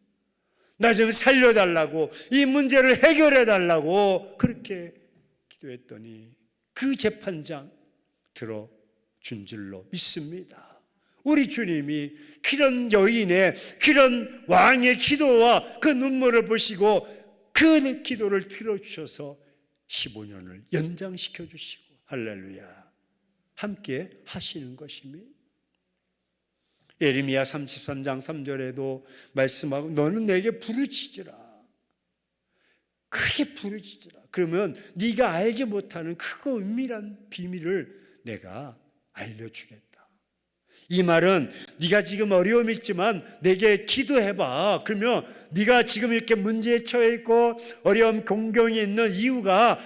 나 좀 살려달라고, 이 문제를 해결해달라고 그렇게 기도했더니 그 재판장 들어준 줄로 믿습니다. 우리 주님이 그런 여인의, 그런 왕의 기도와 그 눈물을 보시고 그 기도를 들어주셔서 15년을 연장시켜 주시고, 할렐루야, 함께 하시는 것입니다. 예레미야 33장 3절에도 말씀하고 너는 내게 부르짖으라, 크게 부르짖으라. 그러면 네가 알지 못하는 크고 은밀한 비밀을 내가 알려주겠다. 이 말은 네가 지금 어려움이 있지만 내게 기도해봐. 그러면 네가 지금 이렇게 문제에 처해 있고 어려움 공경이 있는 이유가,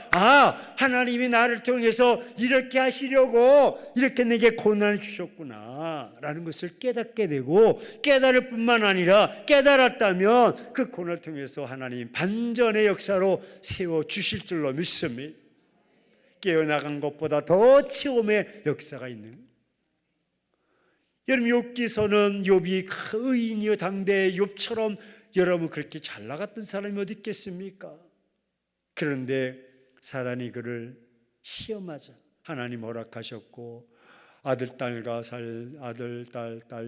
하나님이 나를 통해서 이렇게 하시려고 이렇게 내게 고난을 주셨구나 라는 것을 깨닫게 되고, 깨달을 뿐만 아니라 깨달았다면 그 고난을 통해서 하나님 반전의 역사로 세워주실 줄로 믿습니다. 깨어나간 것보다 더 체험의 역사가 있는. 여러분, 욥기서는 욥이 의인이요 당대의 욥처럼 여러분 그렇게 잘 나갔던 사람이 어디 있겠습니까? 그런데 사단이 그를 시험하자 하나님 허락하셨고, 아들 딸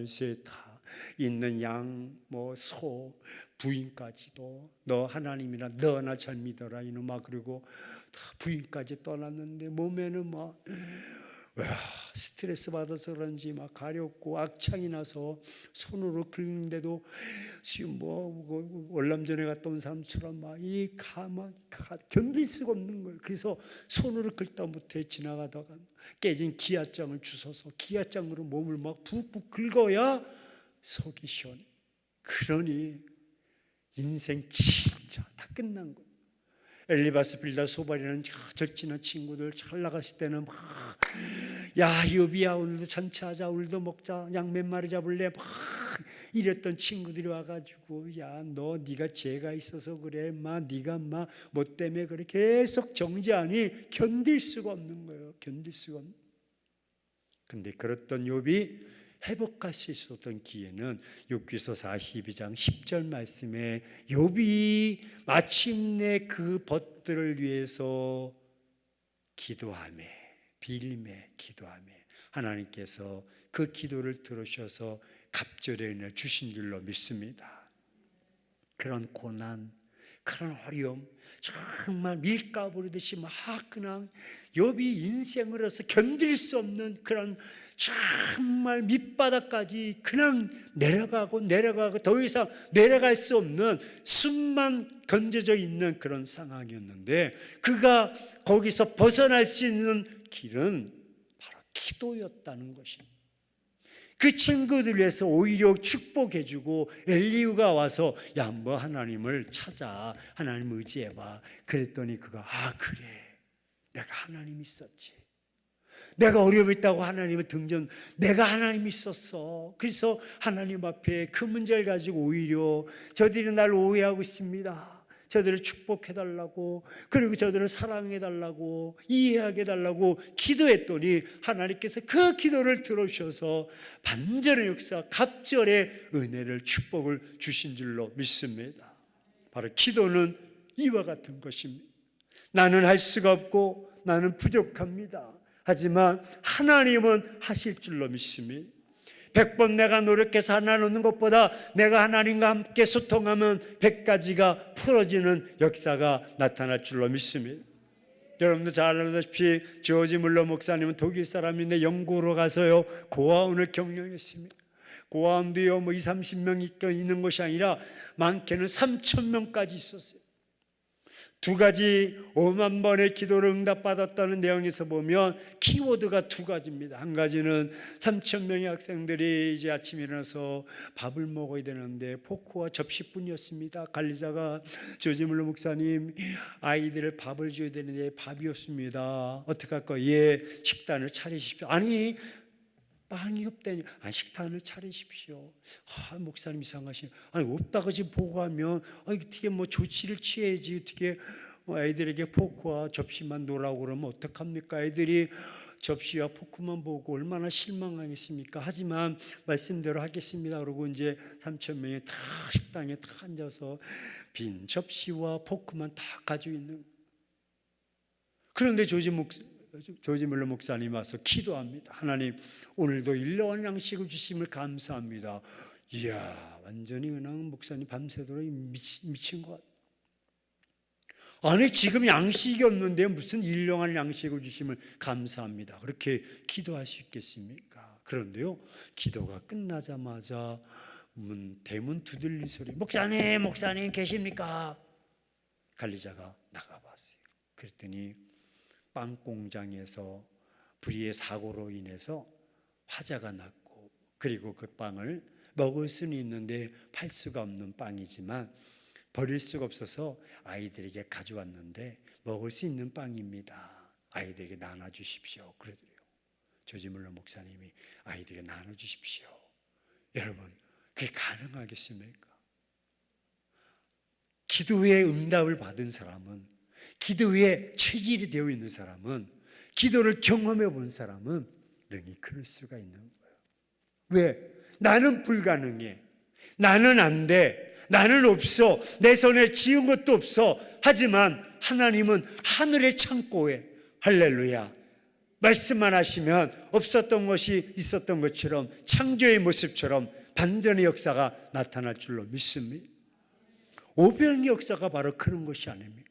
셋 다 있는 양, 소, 부인까지도 너 하나님이라 너나 잘 믿어라 이놈아, 그리고 다 부인까지 떠났는데 몸에는 스트레스 받아서 그런지 막 가렵고 악창이 나서 손으로 긁는데도 지금 월남전에 갔다 온 사람처럼 견딜 수가 없는 거예요. 그래서 손으로 긁다 못해 지나가다가 깨진 기아장을 주워서 기아장으로 몸을 막 푹푹 긁어야 속이 시원해. 그러니 인생 진짜 다 끝난 거예요. 엘리바스, 빌다, 소발이라는 절친한 친구들 잘 나갔을 때는 야 욥이야 오늘도 잔치하자, 오늘도 먹자, 양 몇 마리 잡을래 이랬던 친구들이 와가지고, 야 너 네가 죄가 있어서 그래, 네가 뭐 때문에 그래, 계속 정죄하니 견딜 수가 없는 거예요. 견딜 수가 없는. 근데 그랬던 욥이 회복할 수 있었던 기회는 욥기서 42장 10절 말씀에 욥이 마침내 그 벗들을 위해서 기도하며 빌며 기도하며 하나님께서 그 기도를 들으셔서 갑절의 은혜 주신 줄로 믿습니다. 그런 고난, 그런 어려움, 정말 밀가부르듯이 막 그냥 욥이 인생으로서 견딜 수 없는 그런 정말 밑바닥까지 그냥 내려가고 더 이상 내려갈 수 없는 숨만 건져져 있는 그런 상황이었는데, 그가 거기서 벗어날 수 있는 길은 바로 기도였다는 것입니다. 그 친구들 위해서 오히려 축복해주고 엘리후가 와서 야, 뭐 하나님을 찾아, 하나님 의지해봐. 그랬더니 그가 그래, 내가 하나님 있었지. 내가 어려움이 있다고 하나님의 등전, 내가 하나님 있었어. 그래서 하나님 앞에 그 문제를 가지고 오히려 저들이 날 오해하고 있습니다. 저들을 축복해달라고, 그리고 저들을 사랑해달라고, 이해하게 해달라고 기도했더니 하나님께서 그 기도를 들어주셔서 반전의 역사, 갑절의 은혜를, 축복을 주신 줄로 믿습니다. 바로 기도는 이와 같은 것입니다. 나는 할 수가 없고 나는 부족합니다. 하지만 하나님은 하실 줄로 믿습니다. 100번 내가 노력해서 하나님 얻는 것보다 내가 하나님과 함께 소통하면 100가지가 풀어지는 역사가 나타날 줄로 믿습니다. 여러분도 잘 알다시피 조지 물러 목사님은 독일 사람인데 영국으로 가서요 고아원을 경영했습니다. 고아원도요 20-30명 있는 것이 아니라 많게는 3,000명까지 있었어요. 두 가지 5만 번의 기도를 응답받았다는 내용에서 보면 키워드가 두 가지입니다. 한 가지는 3,000명의 학생들이 이제 아침에 일어나서 밥을 먹어야 되는데 포크와 접시뿐이었습니다. 관리자가 조지 물러 목사님, 아이들을 밥을 줘야 되는데 밥이 없습니다. 어떻게 할까요? 예, 식단을 차리십시오. 아니, 빵이 없다니. 식단을 차리십시오. 목사님 이상하시네. 없다고 지금 보고하면 어떻게 뭐 조치를 취해야지. 어떻게 애들에게 포크와 접시만 놓으라고 그러면 어떡합니까? 애들이 접시와 포크만 보고 얼마나 실망하겠습니까? 하지만 말씀대로 하겠습니다. 그러고 이제 3,000명이 다 식당에 다 앉아서 빈 접시와 포크만 다 가지고 있는. 그런데 조지 물러 목사님 와서 기도합니다. 하나님, 오늘도 일용할 양식을 주심을 감사합니다. 이야, 완전히 그냥 목사님 밤새도록 미친 것 같아요. 아니, 지금 양식이 없는데 무슨 일용할 양식을 주심을 감사합니다. 그렇게 기도할 수 있겠습니까? 그런데요, 기도가 끝나자마자 대문 두들리 소리, 목사님 계십니까? 관리자가 나가봤어요. 그랬더니 빵 공장에서 불의의 사고로 인해서 화재가 났고, 그리고 그 빵을 먹을 수는 있는데 팔 수가 없는 빵이지만 버릴 수가 없어서 아이들에게 가져왔는데 먹을 수 있는 빵입니다. 아이들에게 나눠주십시오. 그러더래요. 조지 물러 목사님이 아이들에게 나눠주십시오. 여러분, 그게 가능하겠습니까? 기도의 응답을 받은 사람은, 기도에 체질이 되어 있는 사람은, 기도를 경험해 본 사람은 능히 그럴 수가 있는 거예요. 왜? 나는 불가능해. 나는 안 돼. 나는 없어. 내 손에 지은 것도 없어. 하지만 하나님은 하늘의 창고에, 할렐루야, 말씀만 하시면 없었던 것이 있었던 것처럼, 창조의 모습처럼 반전의 역사가 나타날 줄로 믿습니다. 오병의 역사가 바로 그런 것이 아닙니까?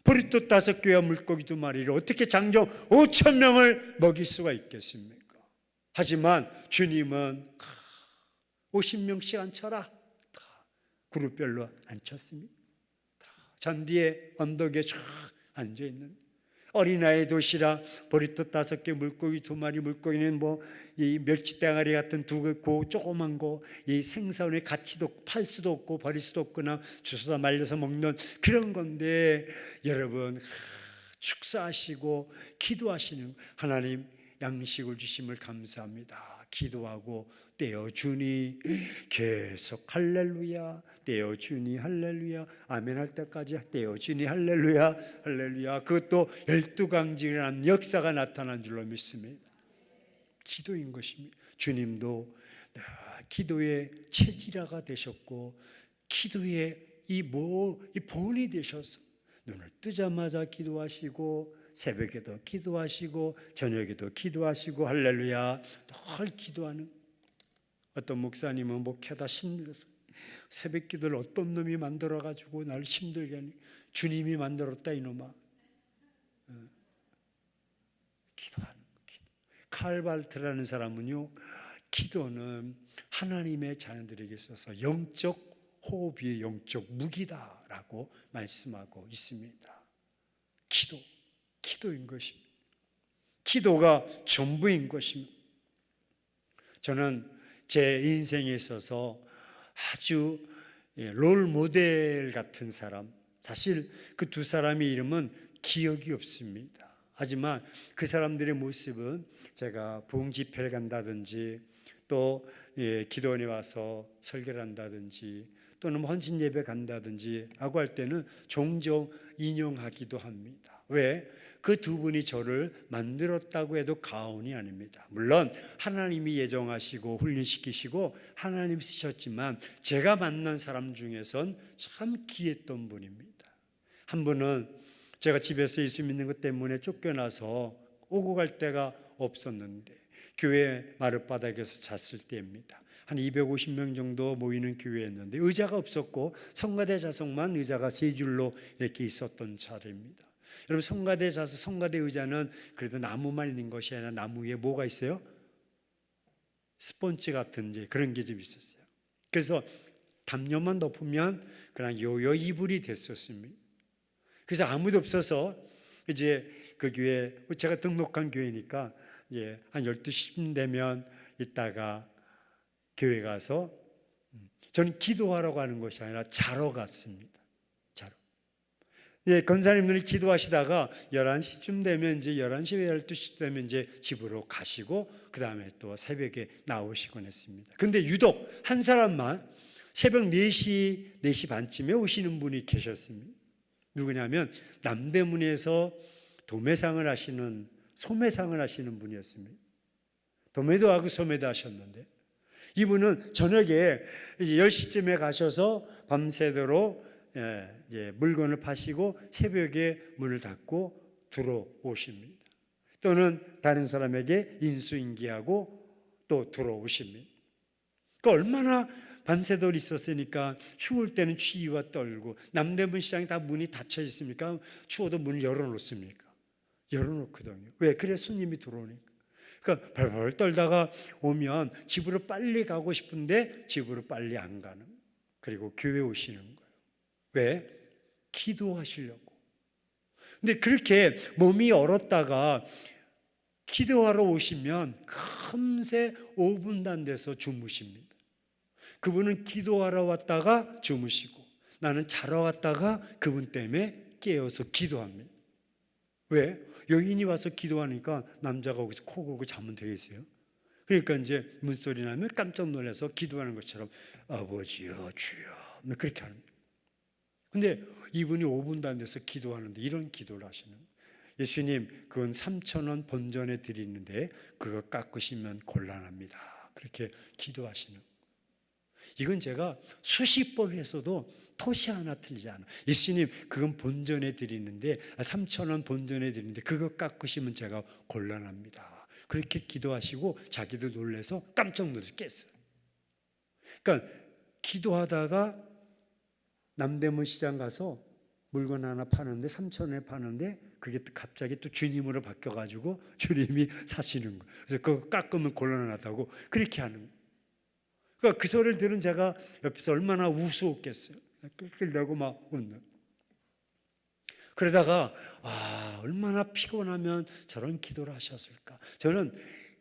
보리떡 5개와 물고기 2마리를 어떻게 장정 5,000명을 먹일 수가 있겠습니까? 하지만 주님은 50명씩 앉혀라. 다 그룹별로 앉혔습니다. 잔디에 언덕에 쫙 앉아있는 어린아이 도시라 보리떡 5개, 물고기 2마리. 물고기는 이 멸치대가리 같은 조그만 거, 이 생선의 가치도 팔 수도 없고 버릴 수도 없거나 주워다 말려서 먹는 그런 건데, 여러분, 축사하시고 기도하시는 하나님 양식을 주심을 감사합니다. 기도하고 떼어주니 계속 할렐루야, 떼어주니 할렐루야, 아멘 할 때까지 떼어주니 할렐루야, 할렐루야. 그것도 12강직이라는 역사가 나타난 줄로 믿습니다. 기도인 것입니다. 주님도 기도의 체질화가 되셨고, 기도의 이 본이 되셔서 눈을 뜨자마자 기도하시고, 새벽에도 기도하시고, 저녁에도 기도하시고, 할렐루야, 늘 기도하는. 어떤 목사님은 목회다 힘들어서 새벽 기도를 어떤 놈이 만들어가지고 나를 힘들게 하니 주님이 만들었다 이놈아. 기도하는 기도. 칼발트라는 사람은요, 기도는 하나님의 자녀들에게 있어서 영적 호흡이 영적 무기다라고 말씀하고 있습니다. 기도인 것입니다. 기도가 전부인 것입니다. 저는 제 인생에 있어서 아주 롤 모델 같은 사람, 사실 그 두 사람의 이름은 기억이 없습니다. 하지만 그 사람들의 모습은 제가 부흥 집회를 간다든지 또 기도원에 와서 설교를 한다든지 또는 헌신 예배 간다든지 하고 할 때는 종종 인용하기도 합니다. 왜? 그 두 분이 저를 만들었다고 해도 과언이 아닙니다. 물론 하나님이 예정하시고 훈련시키시고 하나님 쓰셨지만 제가 만난 사람 중에선 참 귀했던 분입니다. 한 분은 제가 집에서 예수 믿는 것 때문에 쫓겨나서 오고 갈 데가 없었는데 교회 마룻바닥에서 잤을 때입니다. 한 250명 정도 모이는 교회였는데 의자가 없었고 성가대 좌석만 의자가 세 줄로 이렇게 있었던 자리입니다. 여러분, 성가대 좌석, 성가대 의자는 그래도 나무만 있는 것이 아니라 나무 위에 뭐가 있어요? 스펀지 같은 이제 그런 게 좀 있었어요. 그래서 담요만 덮으면 그냥 요요 이불이 됐었습니다. 그래서 아무도 없어서 이제 그 교회, 제가 등록한 교회니까 예, 한 12시쯤 되면 있다가 교회 가서 저는 기도하러 가는 것이 아니라 자러 갔습니다. 자러. 예, 권사님들이 기도하시다가 11시쯤 되면 이제 11시, 12시 되면 이제 집으로 가시고 그 다음에 또 새벽에 나오시곤 했습니다. 근데 유독 한 사람만 새벽 4시, 4시 반쯤에 오시는 분이 계셨습니다. 누구냐면 남대문에서 도매상을 하시는, 소매상을 하시는 분이었습니다. 도매도 하고 소매도 하셨는데 이분은 저녁에 이제 10시쯤에 가셔서 밤새도록 이제 물건을 파시고 새벽에 문을 닫고 들어오십니다. 또는 다른 사람에게 인수인계하고 또 들어오십니다. 그러니까 얼마나 밤새도록 있었으니까 추울 때는 추위와 떨고 남대문 시장이 다 문이 닫혀 있습니까? 추워도 문을 열어놓습니까? 열어놓거든요. 왜? 그래 손님이 들어오니까. 그러니까 발발 떨다가 오면 집으로 빨리 가고 싶은데 집으로 빨리 안 가는. 그리고 교회 오시는 거예요. 왜? 기도하시려고. 근데 그렇게 몸이 얼었다가 기도하러 오시면 금세 5분도 안 돼서 주무십니다. 그분은 기도하러 왔다가 주무시고 나는 자러 왔다가 그분 때문에 깨어서 기도합니다. 왜? 여인이 와서 기도하니까 남자가 거기서 코 골고 자면 되겠어요? 그러니까 이제 문소리 나면 깜짝 놀라서 기도하는 것처럼 아버지여 주여 그렇게 합니다. 근데 이분이 5분도 안 돼서 기도하는데 이런 기도를 하시는 거예요. 예수님, 그건 3,000원 본전에 드리는데 그거 깎으시면 곤란합니다. 그렇게 기도하시는 거예요. 이건 제가 수십 번 했어도 토시 하나 틀리지 않아. 예수님, 그건 본전에 드리는데 3,000원 본전에 드리는데 그거 깎으시면 제가 곤란합니다. 그렇게 기도하시고 자기도 놀라서 깜짝 놀라서 깼어요. 그러니까 기도하다가 남대문 시장 가서 물건 하나 파는데 3,000원에 파는데 그게 갑자기 또 주님으로 바뀌어가지고 주님이 사시는 거예요. 그래서 그거 깎으면 곤란하다고 그렇게 하는 거예요. 그러니까 그 소리를 들은 제가 옆에서 얼마나 우스웠겠어요. 끌끌대고 막 웃는. 그러다가 얼마나 피곤하면 저런 기도를 하셨을까. 저는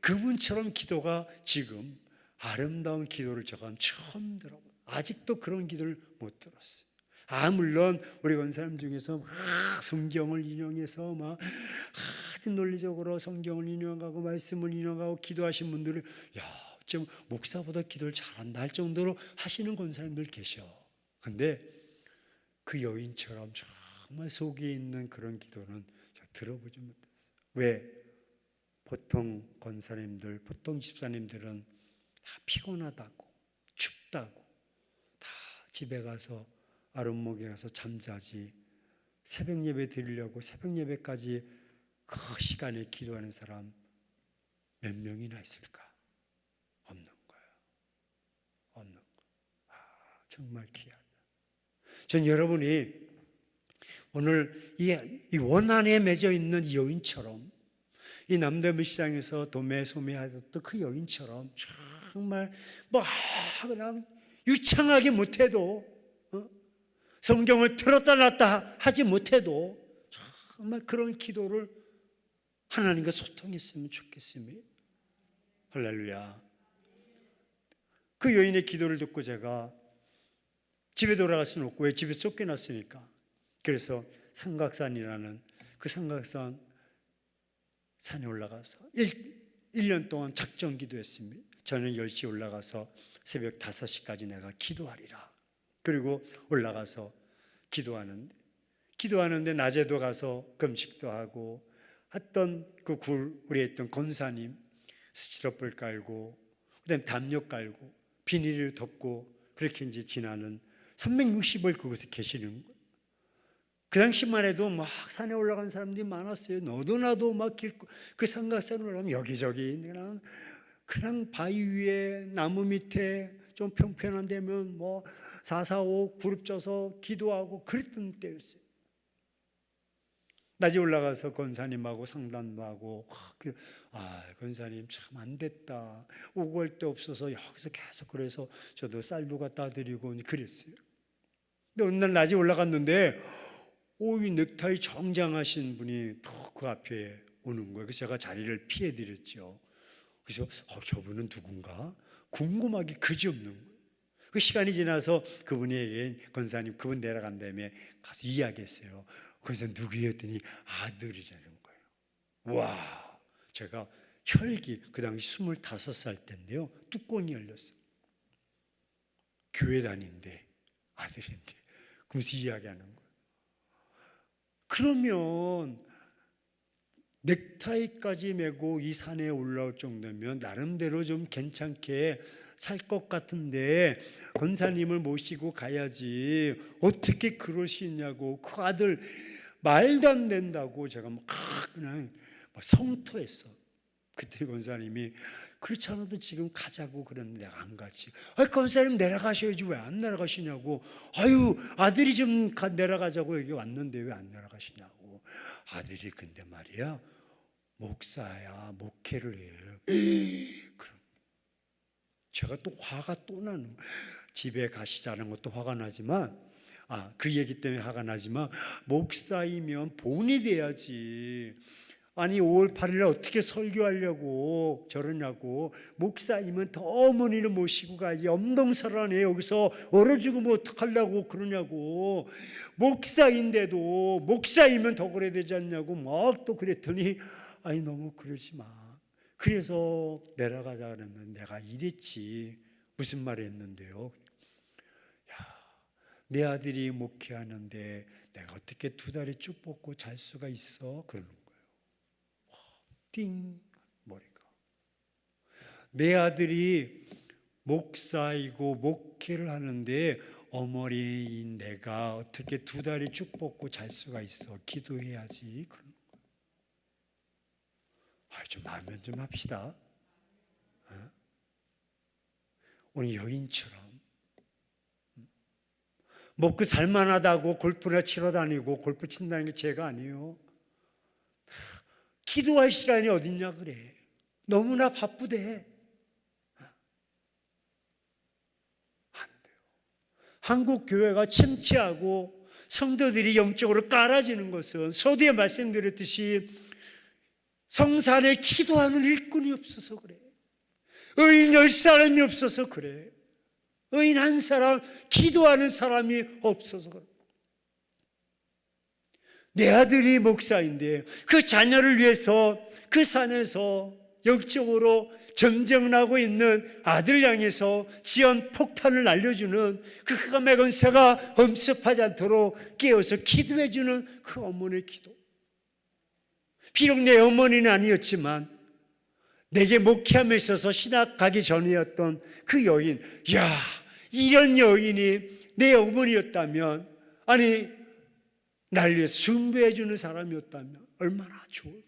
그분처럼 기도가 지금 아름다운 기도를 제가 처음 들어봐요. 아직도 그런 기도를 못 들었어요. 물론 우리 권사님 중에서 막 성경을 인용해서 막 아주 논리적으로 성경을 인용하고 말씀을 인용하고 기도하신 분들을 좀 목사보다 기도를 잘한다 할 정도로 하시는 권사님들 계셔. 근데 그 여인처럼 정말 속에 있는 그런 기도는 제가 들어보지 못했어요. 왜? 보통 권사님들, 보통 집사님들은 다 피곤하다고, 춥다고, 다 집에 가서 아랫목에 가서 잠자지. 새벽 예배 드리려고 새벽 예배까지 그 시간에 기도하는 사람 몇 명이나 있을까? 없는 거예요. 정말 귀하다. 전 여러분이 오늘 이 원한에 맺어 있는 이 여인처럼, 이 남대문 시장에서 도매소매하셨던 그 여인처럼 정말 뭐 그냥 유창하게 못해도, 성경을 틀었다 놨다 하지 못해도 정말 그런 기도를 하나님과 소통했으면 좋겠습니다. 할렐루야. 그 여인의 기도를 듣고 제가 집에 돌아갈 수는 없고, 왜? 집에서 쫓겨났으니까. 그래서 삼각산이라는 그 삼각산 산에 올라가서 1년 동안 작정 기도했습니다. 저는 10시에 올라가서 새벽 5시까지 내가 기도하리라. 그리고 올라가서 기도하는데 낮에도 가서 금식도 하고 했던 그 굴에 있던 권사님 스티로폴 깔고, 그다음에 담요 깔고 비닐을 덮고 그렇게 이제 지나는 360을 그곳에 계시는 거예요. 그 당시만 해도 막 산에 올라간 사람들이 많았어요. 너도 나도 막 그 삼각산에 올라가면 여기저기 그냥 바위 위에 나무 밑에 좀 평평한 데면 뭐 445 그룹 쪄서 기도하고 그랬던 때였어요. 낮에 올라가서 권사님하고 상담도 하고, 권사님 참 안 됐다, 오고 갈 데 없어서 여기서 계속, 그래서 저도 쌀도 갖다 드리고 그랬어요. 근데 어느 날 낮에 올라갔는데 이 넥타이 정장하신 분이 또 그 앞에 오는 거예요. 그래서 제가 자리를 피해 드렸죠. 그래서 저분은 누군가 궁금하기 그지없는 거예요. 그 시간이 지나서 그분에게, 권사님 그분 내려간 다음에 가서 이야기했어요. 그래서 누구였더니 아들이라는 거예요. 와, 제가 혈기, 그 당시 25살 때인데요, 뚜껑이 열렸어요. 교회 다닌데 아들인데, 그러면서 이야기하는 거예요. 그러면 넥타이까지 메고 이 산에 올라올 정도면 나름대로 좀 괜찮게 살 것 같은데 권사님을 모시고 가야지 어떻게 그럴 수 있냐고, 그 아들 말도 안 된다고 제가 그냥 성토했어. 그때 권사님이 그렇지 않아도 지금 가자고 그랬는데 내가 안 갔지. 권사님 내려가셔야지 왜 안 내려가시냐고. 아들이 좀 내려가자고 여기 왔는데 왜 안 내려가시냐고. 아들이 근데 말이야 목사야, 목회를 해요. 그럼 제가 또 화가 또 나는 거예요. 집에 가시자는 것도 화가 나지만, 그 얘기 때문에 화가 나지만, 목사이면 본이 돼야지. 아니 5월 8일에 어떻게 설교하려고 저러냐고. 목사이면 더 어머니를 모시고 가야지. 엄동설하네 여기서 얼어 죽으면 어떡하려고 그러냐고. 목사인데도 목사이면 더 그래야 되지 않냐고 막 또 그랬더니, 아니 너무 그러지 마. 그래서 내려가자 그랬는데 내가 이랬지. 무슨 말 했는데요? 내 아들이 목회하는데 내가 어떻게 2다리 쭉 뻗고 잘 수가 있어? 그러는 거예요. 띵, 머리가. 내 아들이 목사이고 목회를 하는데 어머니인 내가 어떻게 2다리 쭉 뻗고 잘 수가 있어? 기도해야지. 그러는 거예요. 좀 마음면 좀 합시다. 오늘 여인처럼 먹고 살만하다고 골프나 치러 다니고, 골프 친다는 게 죄가 아니에요. 기도할 시간이 어딨냐 그래. 너무나 바쁘대. 안 돼요. 한국 교회가 침체하고 성도들이 영적으로 깔아지는 것은 서두에 말씀드렸듯이 성산에 기도하는 일꾼이 없어서 그래. 의인 10사람이 없어서 그래. 의인 1사람, 기도하는 사람이 없어서 그래. 내 아들이 목사인데 그 자녀를 위해서 그 산에서 영적으로 전쟁나고 있는 아들 향해서 지연 폭탄을 날려주는 그 흑암의 권세가 엄습하지 않도록 깨어서 기도해주는 그 어머니의 기도. 비록 내 어머니는 아니었지만 내게 목회함에 있어서 신학 가기 전이었던 그 여인, 이런 여인이 내 어머니였다면, 아니 날 위해서 준비해 주는 사람이었다면 얼마나 좋을까.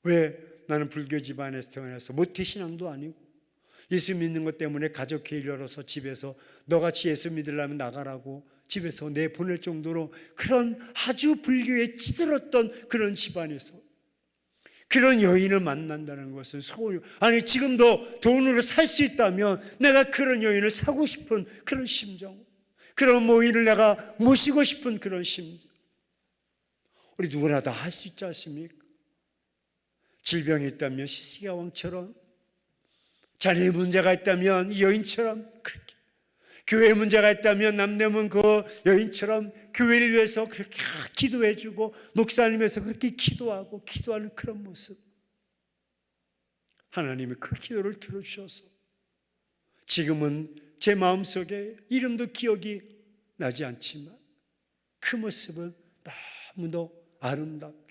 왜? 나는 불교 집안에서 태어나서 모태신앙도 아니고 예수 믿는 것 때문에 가족회의를 열어서 집에서 너같이 예수 믿으려면 나가라고 집에서 내보낼 정도로 그런 아주 불교에 찌들었던 그런 집안에서 그런 여인을 만난다는 것은 소유, 아니 지금도 돈으로 살 수 있다면 내가 그런 여인을 사고 싶은 그런 심정, 그런 모인을 내가 모시고 싶은 그런 심정, 우리 누구나 다 할 수 있지 않습니까? 질병이 있다면 시스기야 왕처럼, 자녀의 문제가 있다면 이 여인처럼 그렇게, 교회 문제가 있다면 남대문 그 여인처럼 교회를 위해서 그렇게 기도해주고 목사님에서 그렇게 기도하고 기도하는 그런 모습, 하나님이 그 기도를 들어주셔서 지금은 제 마음속에 이름도 기억이 나지 않지만 그 모습은 너무도 아름답게,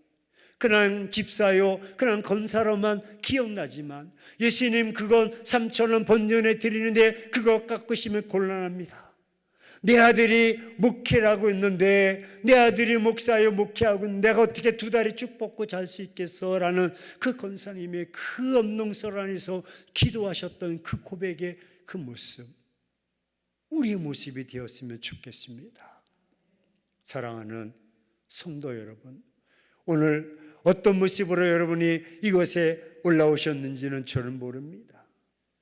그냥 집사요, 그냥 건사로만 기억나지만 예수님 그건 3,000원 본전에 드리는데 그거 깎으시면 곤란합니다. 내 아들이 목회라고 했는데, 내 아들이 목사요 목회하고 있는데 내가 어떻게 2다리 쭉 뻗고 잘 수 있겠어? 라는 그 권사님의 그 엄농설 안에서 기도하셨던 그 고백의 그 모습, 우리의 모습이 되었으면 좋겠습니다. 사랑하는 성도 여러분, 오늘 어떤 모습으로 여러분이 이곳에 올라오셨는지는 저는 모릅니다.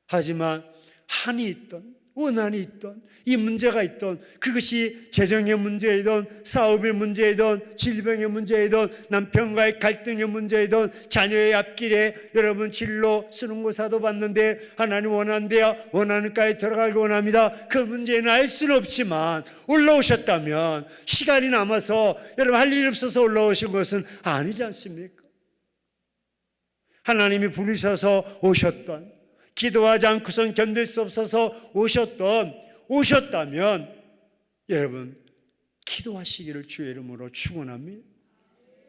하지만 한이 있던, 원한이 있던, 이 문제가 있던, 그것이 재정의 문제이든 사업의 문제이든 질병의 문제이든 남편과의 갈등의 문제이든 자녀의 앞길에 여러분 진로 수능고사도 봤는데 하나님 원한대야 원하는 과에 들어가기 원합니다. 그 문제는 알 수는 없지만 올라오셨다면 시간이 남아서 여러분 할 일 없어서 올라오신 것은 아니지 않습니까? 하나님이 부르셔서 오셨던, 기도하지 않고선 견딜 수 없어서 오셨다면 여러분 기도하시기를 주의 이름으로 축원합니다.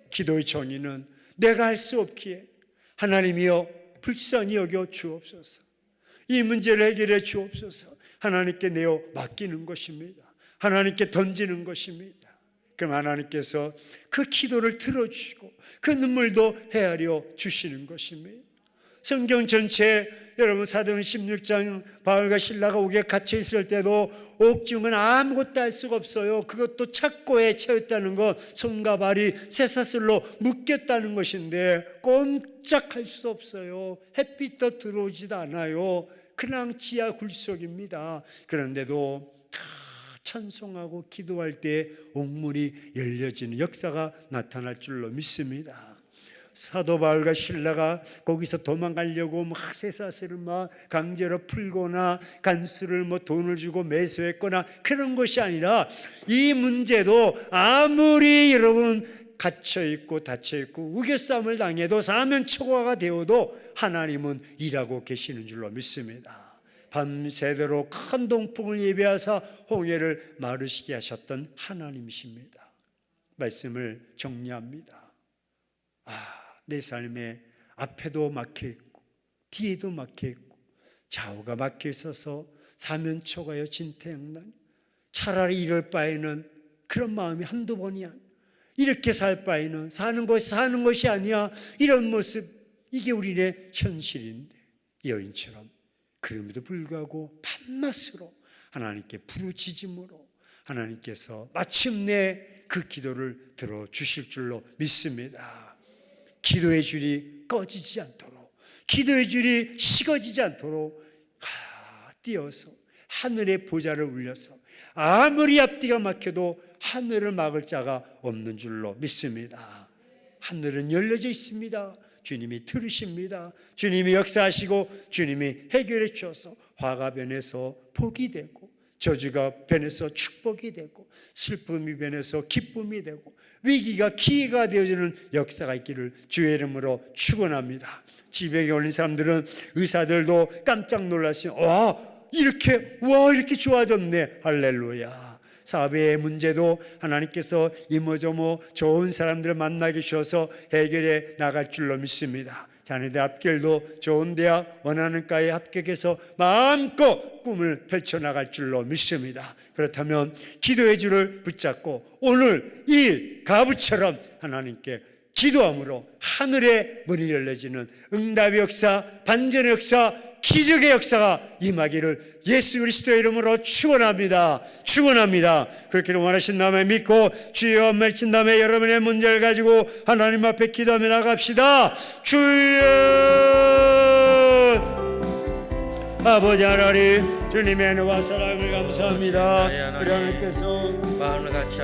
기도의 정의는 내가 할 수 없기에 하나님이여 불쌍히 여겨 주옵소서, 이 문제를 해결해 주옵소서, 하나님께 내어 맡기는 것입니다. 하나님께 던지는 것입니다. 그럼 하나님께서 그 기도를 들어주시고 그 눈물도 헤아려 주시는 것입니다. 성경 전체 여러분 사도행 16장 바울과 실라가 옥에 갇혀 있을 때도 옥중은 아무것도 할 수가 없어요. 그것도 착고에 채웠다는 것, 손과 발이 쇠사슬로 묶였다는 것인데 꼼짝할 수도 없어요. 햇빛도 들어오지도 않아요. 그냥 지하 굴속입니다. 그런데도 다 찬송하고 기도할 때 옥문이 열려지는 역사가 나타날 줄로 믿습니다. 사도 바울과 실라가 거기서 도망가려고 막 쇠사슬을 막 강제로 풀거나 간수를 돈을 주고 매수했거나 그런 것이 아니라, 이 문제도 아무리 여러분 갇혀있고 닫혀있고 우겨싸움을 당해도 사면초가가 되어도 하나님은 일하고 계시는 줄로 믿습니다. 밤새도록 큰 동풍을 예비하사 홍해를 마르시게 하셨던 하나님이십니다. 말씀을 정리합니다. 내 삶에 앞에도 막혀있고 뒤에도 막혀있고 좌우가 막혀있어서 사면초가여 진퇴양난, 차라리 이럴 바에는, 그런 마음이 한두 번이 아니야, 이렇게 살 바에는 사는 것이 아니야, 이런 모습, 이게 우리의 현실인데 여인처럼 그럼에도 불구하고 밤낮으로 하나님께 부르짖음으로 하나님께서 마침내 그 기도를 들어주실 줄로 믿습니다. 기도의 줄이 꺼지지 않도록, 기도의 줄이 식어지지 않도록 뛰어서 하늘의 보좌를 울려서 아무리 앞뒤가 막혀도 하늘을 막을 자가 없는 줄로 믿습니다. 하늘은 열려져 있습니다. 주님이 들으십니다. 주님이 역사하시고 주님이 해결해 주셔서 화가 변해서 복이 되고, 저주가 변해서 축복이 되고, 슬픔이 변해서 기쁨이 되고, 위기가 기회가 되어지는 역사가 있기를 주의 이름으로 축원합니다. 지병에 걸린 사람들은, 의사들도 깜짝 놀라시면 이렇게 좋아졌네, 할렐루야. 사업의 문제도 하나님께서 이모저모 좋은 사람들을 만나게 주셔서 해결해 나갈 줄로 믿습니다. 자녀들 앞길도 좋은 대학 원하는 과에 합격해서 마음껏 꿈을 펼쳐나갈 줄로 믿습니다. 그렇다면 기도의 줄을 붙잡고 오늘 이 가부처럼 하나님께 기도함으로 하늘의 문이 열려지는 응답의 역사, 반전의 역사, 기적의 역사가 임하기를 예수 그리스도의 이름으로 축원합니다. 축원합니다. 그렇게 원하신 다음에 믿고 주여 맺힌 다음에 여러분의 문제를 가지고 하나님 앞에 기도하며 나갑시다. 주여 아버지 하나님, 주님의 은혜와 사랑을 감사합니다. 우리 하나님께서 마음을 같이